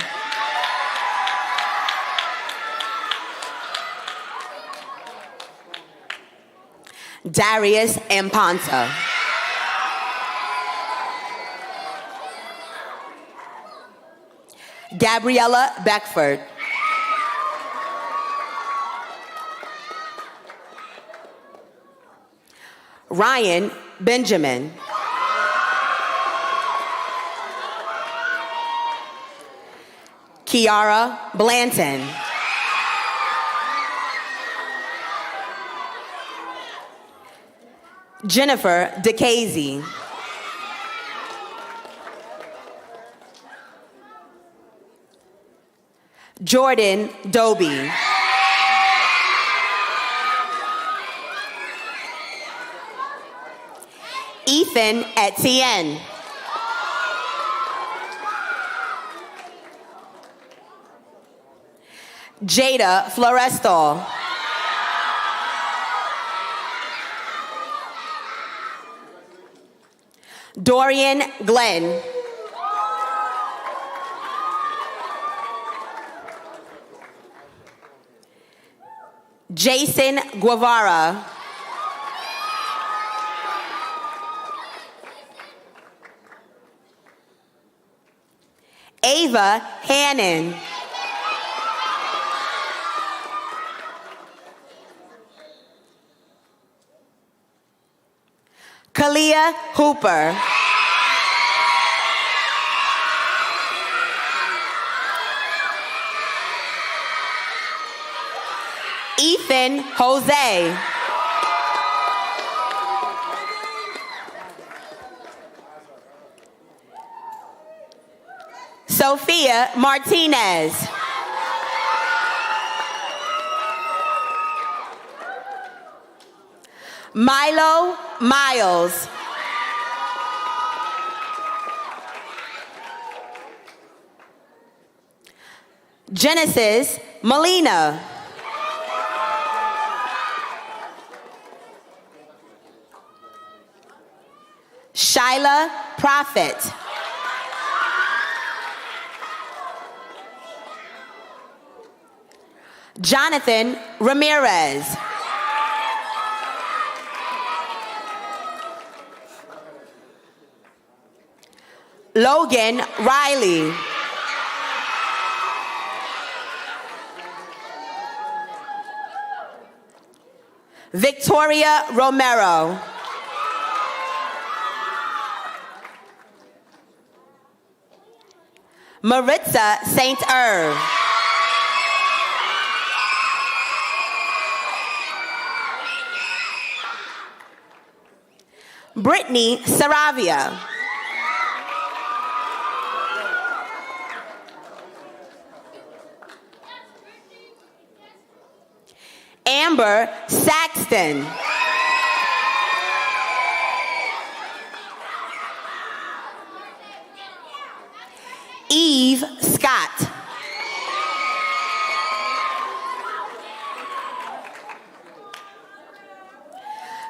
Darius Imponta. Gabriella Beckford. Ryan Benjamin. Kiara Blanton. Jennifer DeCasey. Jordan Doby. Ethan Etienne. Jada Florestall. Dorian Glenn. Jason Guevara. Ava Hannon. Kalia Hooper. Ethan Jose. Sophia Martinez. Milo Miles. Genesis Molina. Shyla Prophet. Jonathan Ramirez. Logan Riley. Victoria Romero. Maritza St. Irv. Brittany Saravia. Amber Saxton. Eve Scott.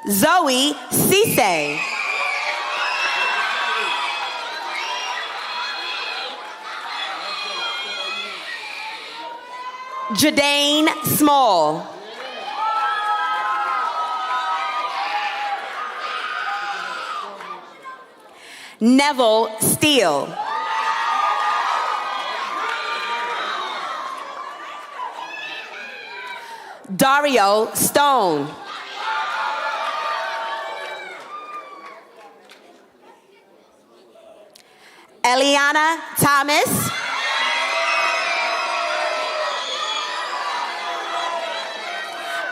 Zoe Cisse. Jadane Small. Neville Steele. Dario Stone. Eliana Thomas.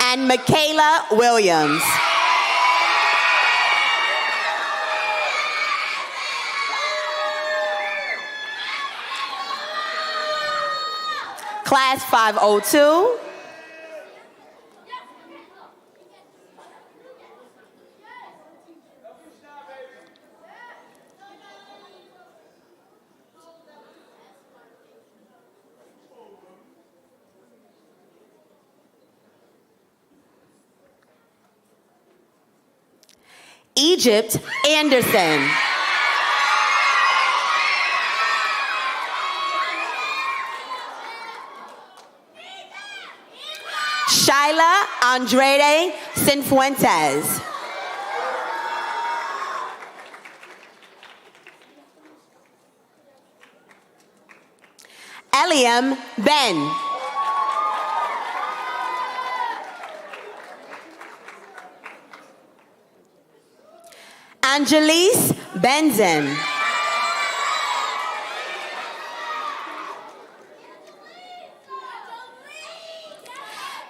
And Michaela Williams. Class 502. Egypt Anderson. Shyla Andrade Cifuentes. Eliam Ben. Angelise Benzen.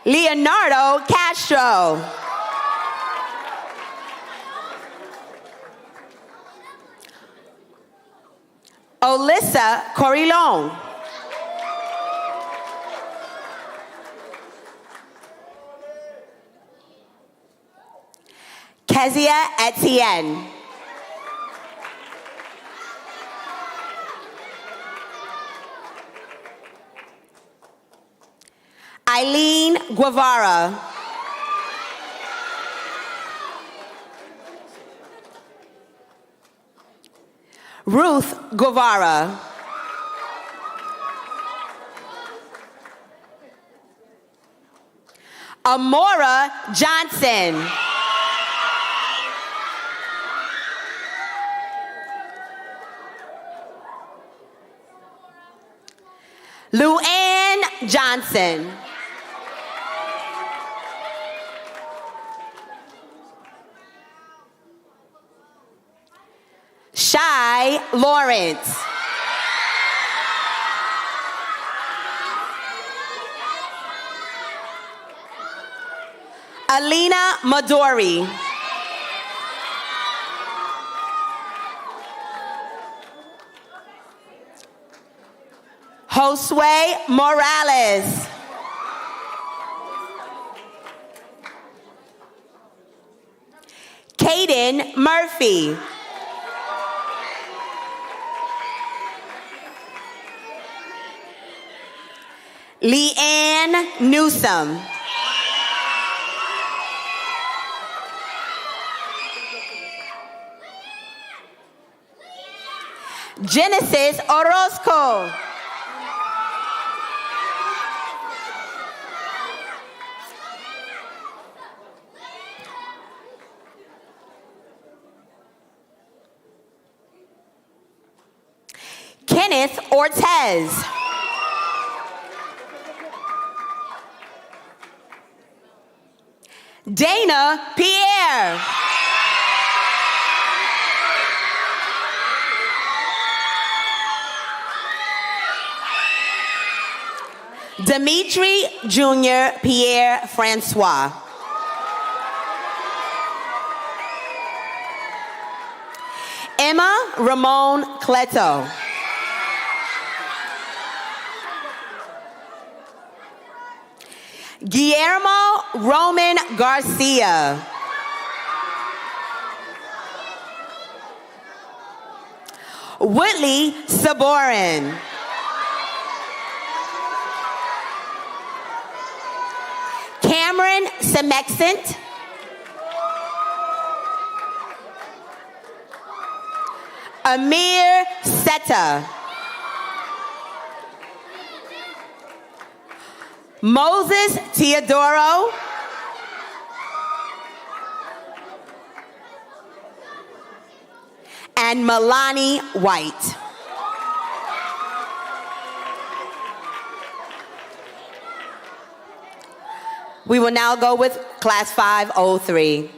Leonardo Castro. Alyssa Corillon. Kezia Etienne. Eileen Guevara. Ruth Guevara. Amora Johnson. Luann Johnson. Shy Lawrence. Alina Madori. Josue Morales. Caden Murphy. Leanne Newsom. Genesis Orozco. Kenneth Ortez. Dana Pierre. Dimitri Jr. Pierre Francois. Emma Ramon Cleto. Guillermo Roman Garcia. Whitley Saborin. Cameron Semexent. Amir Seta. Moses Teodoro. And Milani White. We will now go with class 503.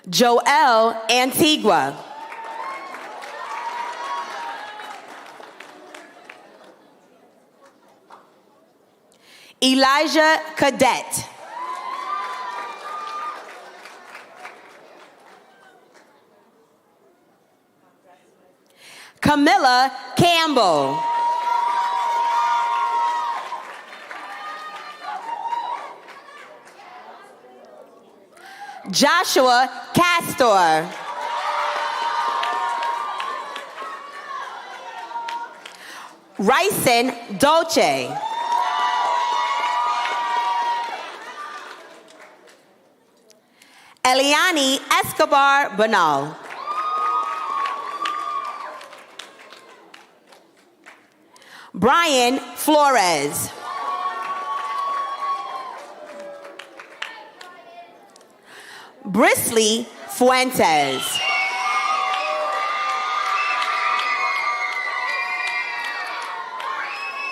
Joel Antigua. Elijah Cadet. Camilla Campbell. Joshua Castor. Ryson Dolce. Eliani Escobar Bernal. Brian Flores. Brisley Fuentes.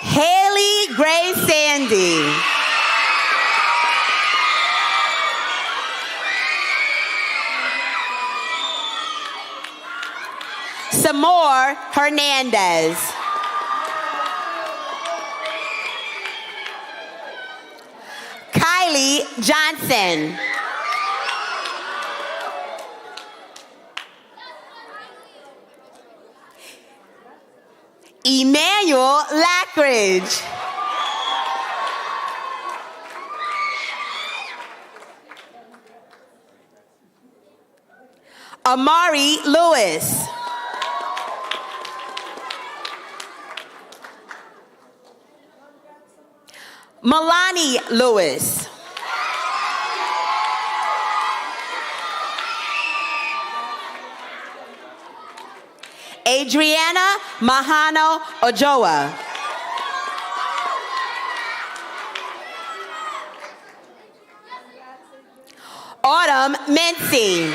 Haley Gray Sandy. Samor Hernandez. Kylie Johnson. Emmanuel Lackridge. Amari Lewis. Milani Lewis. Adriana Mahano Ojoa. Autumn Mincy.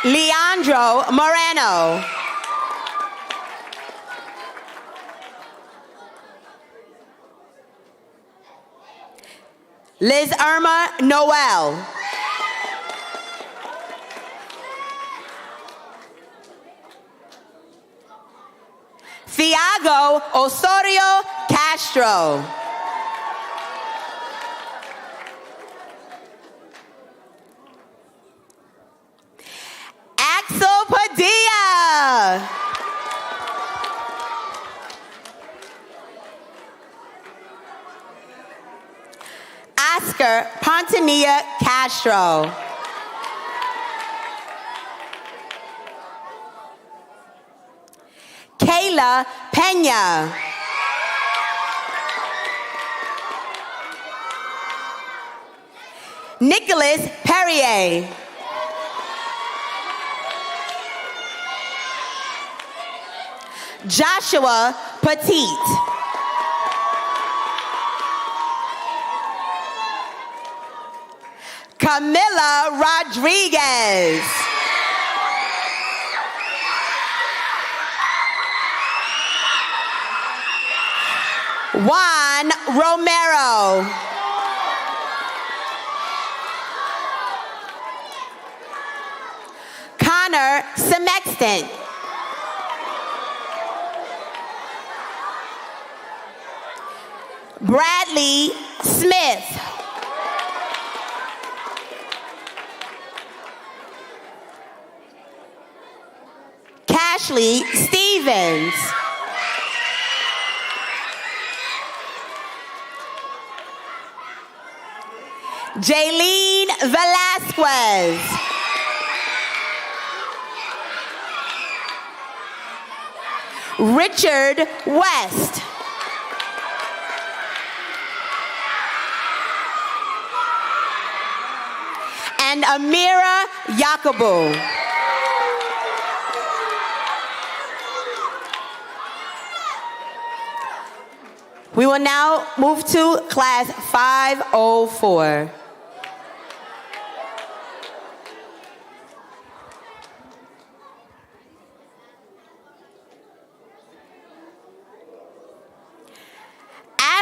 Leandro Moreno. Liz Irma Noel. Thiago Osorio Castro. Axel Padilla. Oscar Pontanilla Castro. Kayla Pena. Nicholas Perrier. Joshua Petit. Camila Rodriguez. Juan Romero. Connor Semexton. Bradley Smith. Ashley Stevens. Jaylene Velasquez. Richard West. And Amira Yakubu. We will now move to class 504.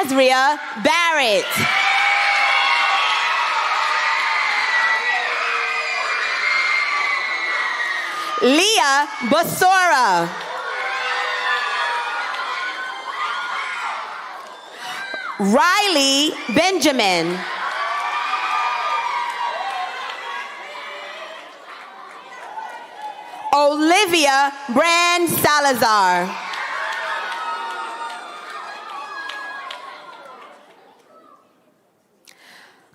Azria Barrett. Leah Basora. Riley Benjamin. Olivia Brand Salazar.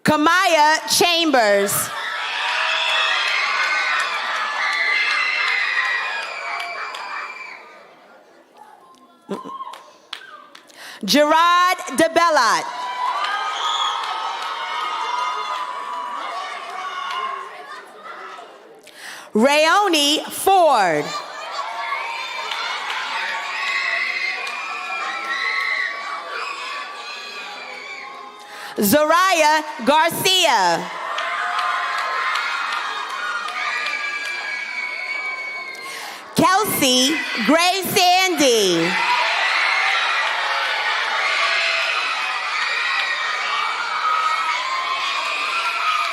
Kamaya Chambers. Gerard DeBellat. Rayoni Ford. Zariah Garcia. Kelsey Gray Sandy.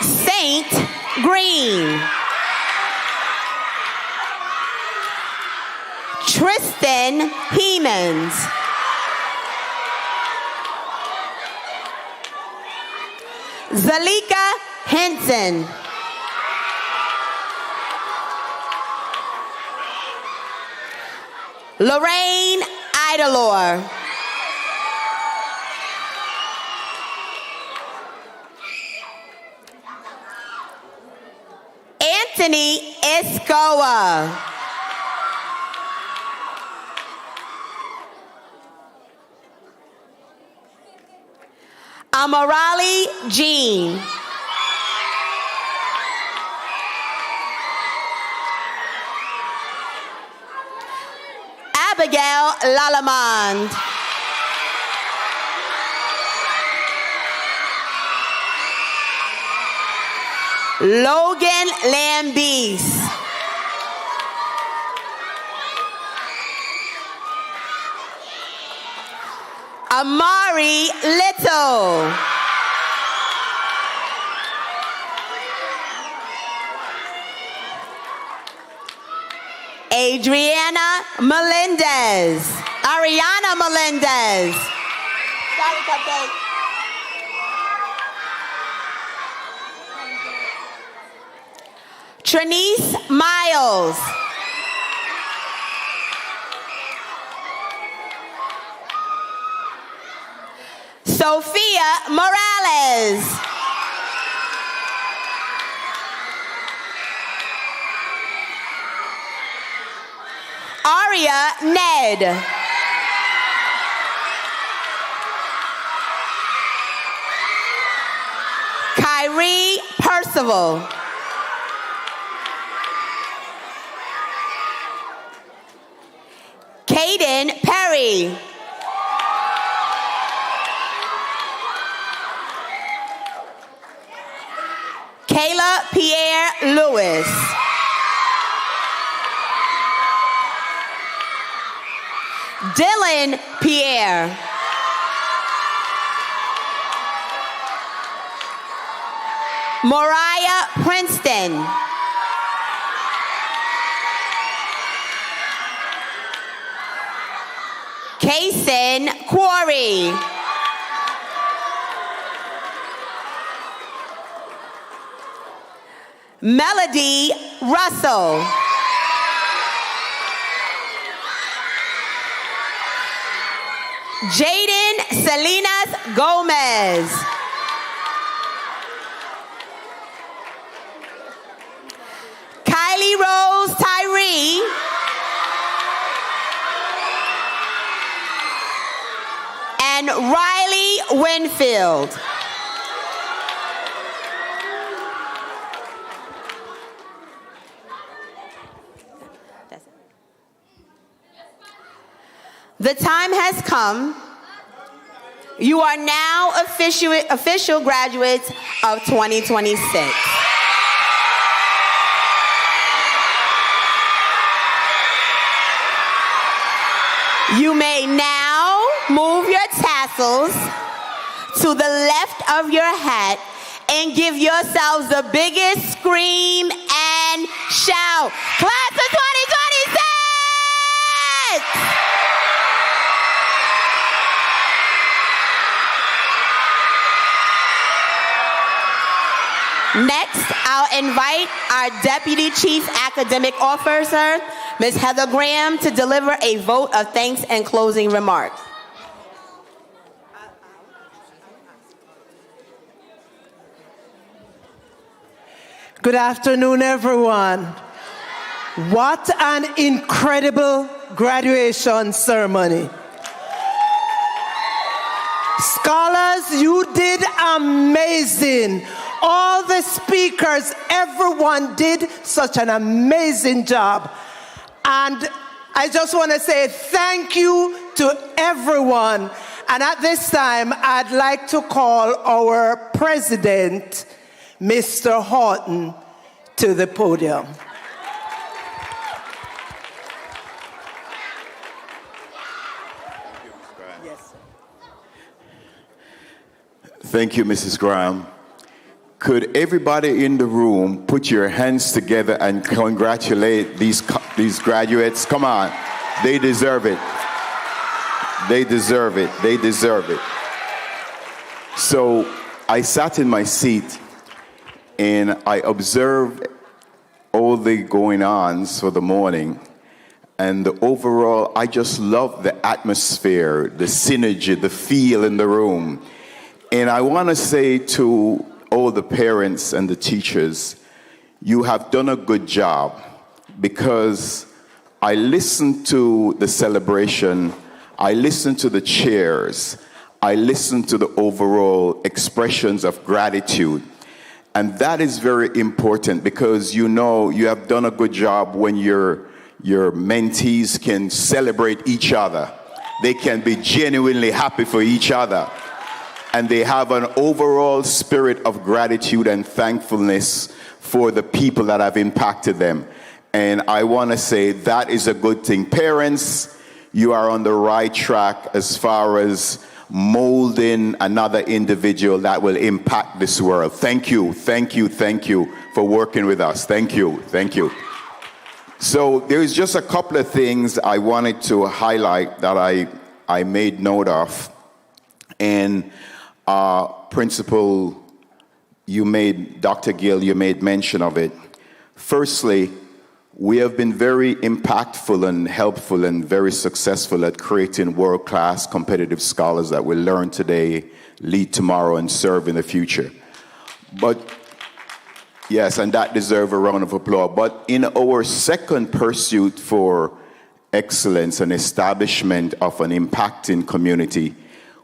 Saint Green. Tristan Hemans. Zalika Henson. Lorraine Idolor. Anthony Escoa. Amarali Jean. Abigail Lalamond. Logan Lambis. Amari Little. Adriana Melendez. Ariana Melendez. Sorry, Cupcake. Trinice Miles. Sophia Morales. Aria Ned. Kyrie Percival. Caden Perry. Kayla Pierre Lewis. Dylan Pierre. Moriah Princeton. Kaysen Quarry. Melody Russell. Jaden Salinas Gomez. Kylie Rose Tyree. And Riley Winfield. The time has come. You are now official graduates of 2026. You may now move your tassels to the left of your hat and give yourselves the biggest scream and shout. Class of 2026! Next, I'll invite our Deputy Chief Academic Officer, Ms. Heather Graham, to deliver a vote of thanks and closing remarks. Good afternoon, everyone. What an incredible graduation ceremony. Scholars, you did amazing. All the speakers, everyone did such an amazing job. And I just want to say thank you to everyone. And at this time, I'd like to call our president, Mr. Horton, to the podium. Thank you, Mrs. Graham. Could everybody in the room put your hands together and congratulate these graduates? Come on, they deserve it. They deserve it. They deserve it. So I sat in my seat and I observed all the going-ons for the morning. And overall, I just love the atmosphere, the synergy, the feel in the room. And I want to say to all the parents and the teachers, you have done a good job, because I listened to the celebration, I listened to the cheers, I listened to the overall expressions of gratitude. And that is very important, because you know you have done a good job when your mentees can celebrate each other. They can be genuinely happy for each other. And they have an overall spirit of gratitude and thankfulness for the people that have impacted them. And I want to say that is a good thing. Parents, you are on the right track as far as molding another individual that will impact this world. Thank you, thank you, thank you for working with us. Thank you, thank you. So there's just a couple of things I wanted to highlight that I made note of. And Principal, Dr. Gill, you made mention of it. Firstly, we have been very impactful and helpful and very successful at creating world-class competitive scholars that will learn today, lead tomorrow, and serve in the future. But yes, and that deserves a round of applause. But in our second pursuit for excellence and establishment of an impacting community,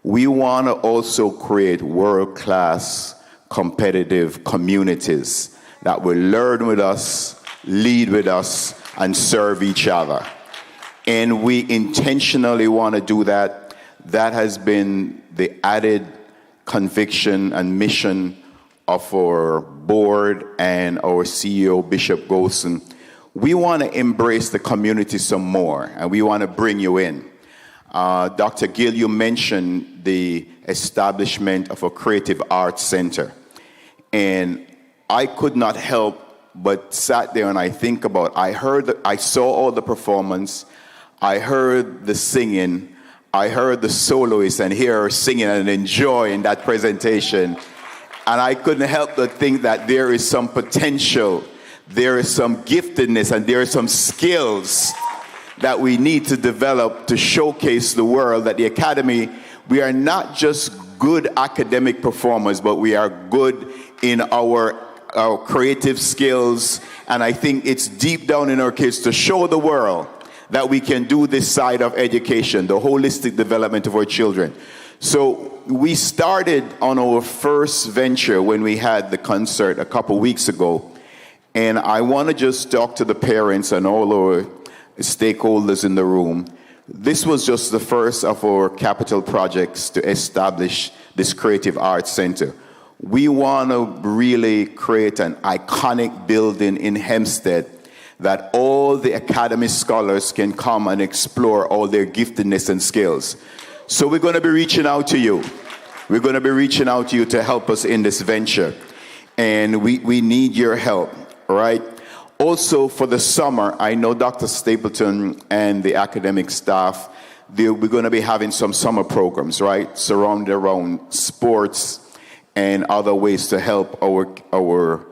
we want to also create world-class competitive communities that will learn with us, lead with us, and serve each other. And we intentionally want to do that. That has been the added conviction and mission of our board and our CEO, Bishop Golson. We want to embrace the community some more, and we want to bring you in. Dr. Gill, you mentioned the establishment of a creative arts center. And I could not help but sat there and I think about, I saw all the performance, I heard the singing, I heard the soloists and hear her singing and enjoying that presentation. And I couldn't help but think that there is some potential, there is some giftedness, and there are some skills that we need to develop to showcase the world that the Academy, we are not just good academic performers, but we are good in our creative skills. And I think it's deep down in our kids to show the world that we can do this side of education, the holistic development of our children. So we started on our first venture when we had the concert a couple weeks ago. And I want to just talk to the parents and all our stakeholders in the room. This was just the first of our capital projects to establish this Creative Arts Center. We want to really create an iconic building in Hempstead that all the Academy scholars can come and explore all their giftedness and skills. So we're going to be reaching out to you. We're going to be reaching out to you to help us in this venture. And we need your help, all right? Also, for the summer, I know Dr. Stapleton and the academic staff, we're going to be having some summer programs, right? Surrounded around sports and other ways to help our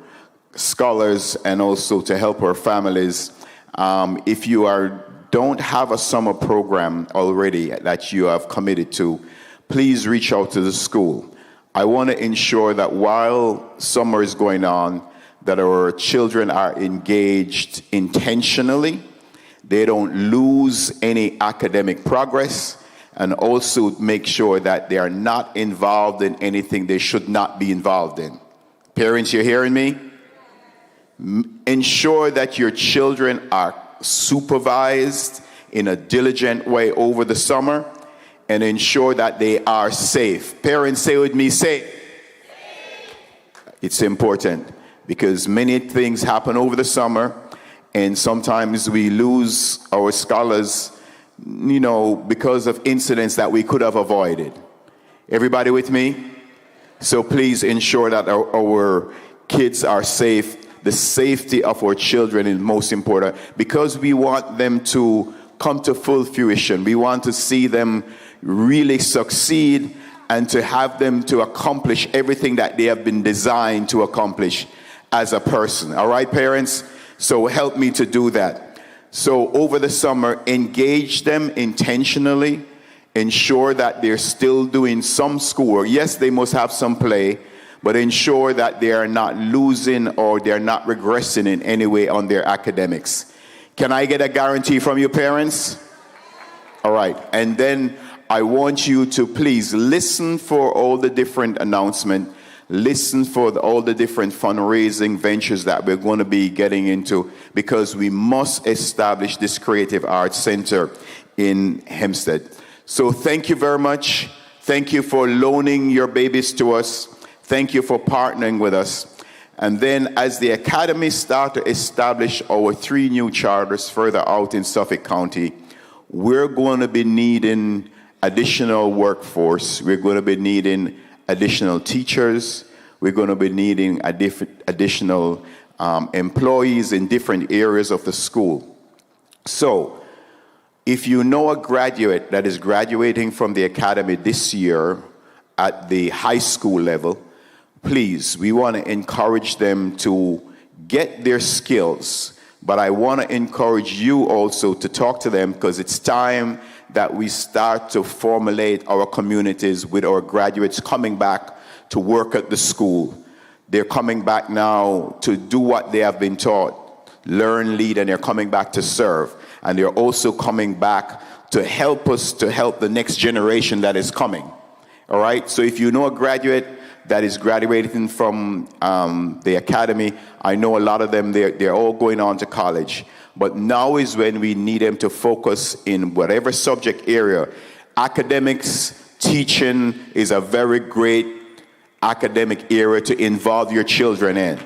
scholars and also to help our families. If you don't have a summer program already that you have committed to, please reach out to the school. I want to ensure that while summer is going on, that our children are engaged intentionally, they don't lose any academic progress, and also make sure that they are not involved in anything they should not be involved in. Parents, you're hearing me? Ensure that your children are supervised in a diligent way over the summer, and ensure that they are safe. Parents, say with me, safe. It's important because many things happen over the summer, and sometimes we lose our scholars, because of incidents that we could have avoided. Everybody with me? So please ensure that our kids are safe. The safety of our children is most important because we want them to come to full fruition. We want to see them really succeed and to have them to accomplish everything that they have been designed to accomplish as a person. All right, parents? So help me to do that. So over the summer, engage them intentionally. Ensure that they're still doing some schoolwork. Yes, they must have some play, but ensure that they are not losing or they're not regressing in any way on their academics. Can I get a guarantee from your parents? All right. And then I want you to please listen for all the different announcements. Listen for all the different fundraising ventures that we're going to be getting into, because we must establish this Creative Arts Center in Hempstead. So thank you very much. Thank you for loaning your babies to us. Thank you for partnering with us. And then as the Academy start to establish our 3 new charters further out in Suffolk County, we're going to be needing additional workforce. We're going to be needing additional teachers. We're going to be needing additional employees in different areas of the school. So if you know a graduate that is graduating from the academy this year at the high school level, please, we want to encourage them to get their skills. But I want to encourage you also to talk to them, because it's time that we start to formulate our communities with our graduates coming back to work at the school. They're coming back now to do what they have been taught, learn, lead, and they're coming back to serve. And they're also coming back to help us to help the next generation that is coming. All right? So if you know a graduate that is graduating from the academy, I know a lot of them, they're all going on to college. But now is when we need them to focus in whatever subject area. Academics, teaching is a very great academic area to involve your children in.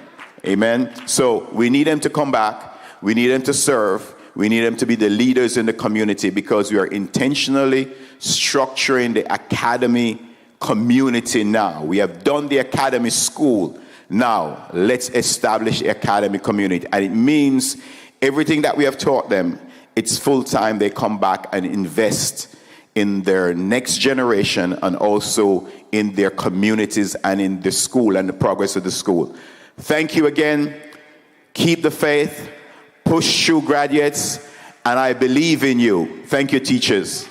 Amen? So we need them to come back. We need them to serve. We need them to be the leaders in the community, because we are intentionally structuring the academy community now. We have done the academy school. Now, let's establish the academy community. And it means everything that we have taught them, it's full time. They come back and invest in their next generation and also in their communities and in the school and the progress of the school. Thank you again. Keep the faith. Push through, graduates. And I believe in you. Thank you, teachers.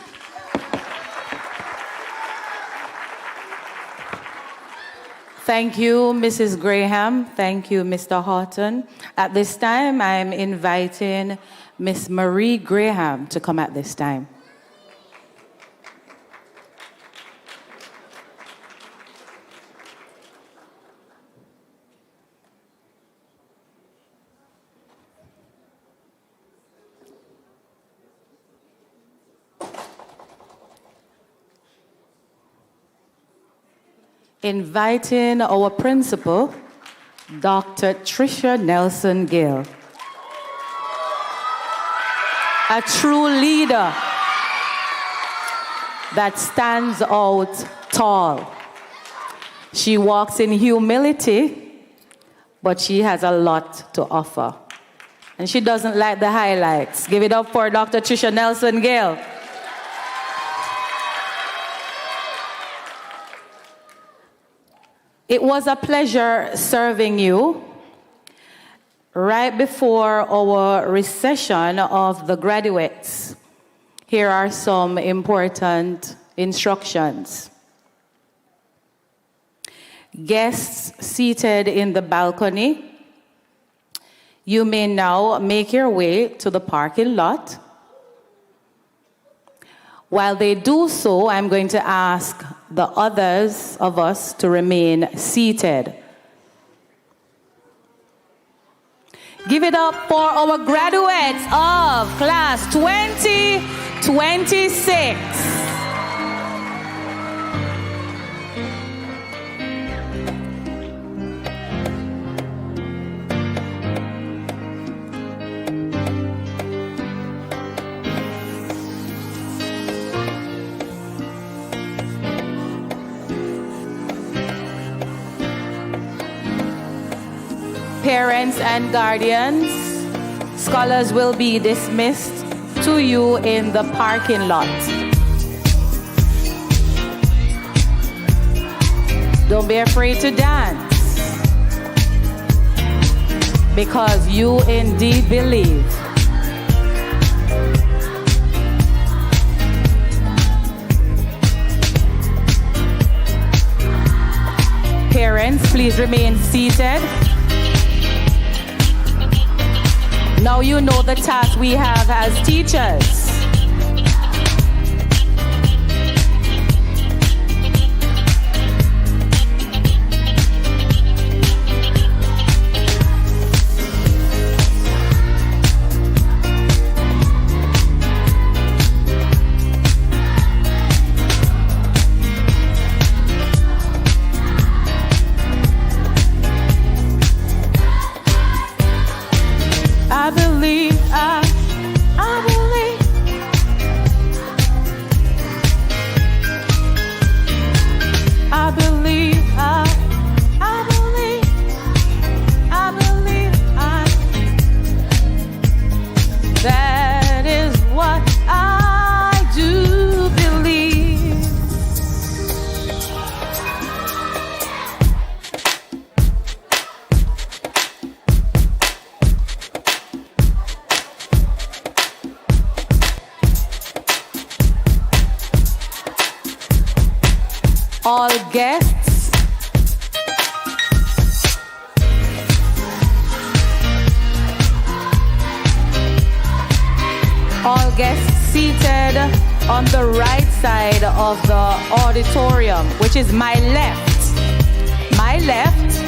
Thank you, Mrs. Graham. Thank you, Mr. Horton. At this time, I'm inviting Miss Marie Graham to come at this time. Inviting our principal, Dr. Tricia Nelson Gill. A true leader that stands out tall She walks in humility, but she has a lot to offer. And she doesn't like the highlights. Give it up for Dr. Trisha Nelson Gale. It was a pleasure serving you. Right before our recession of the graduates, here are some important instructions. Guests seated in the balcony, you may now make your way to the parking lot. While they do so, I'm going to ask the others of us to remain seated. Give it up for our graduates of class 2026. Parents and guardians, scholars will be dismissed to you in the parking lot. Don't be afraid to dance, because you indeed believe. Parents, please remain seated. Now you know the task we have as teachers. I believe, I believe. I believe, I believe. I believe, that is what I do believe. All guests, seated on the right side of the auditorium, which is my left. My left.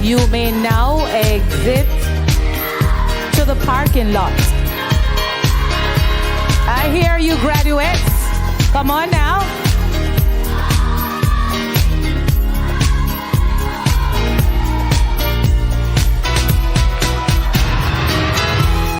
You may now exit to the parking lot. I hear you, graduates. Come on now.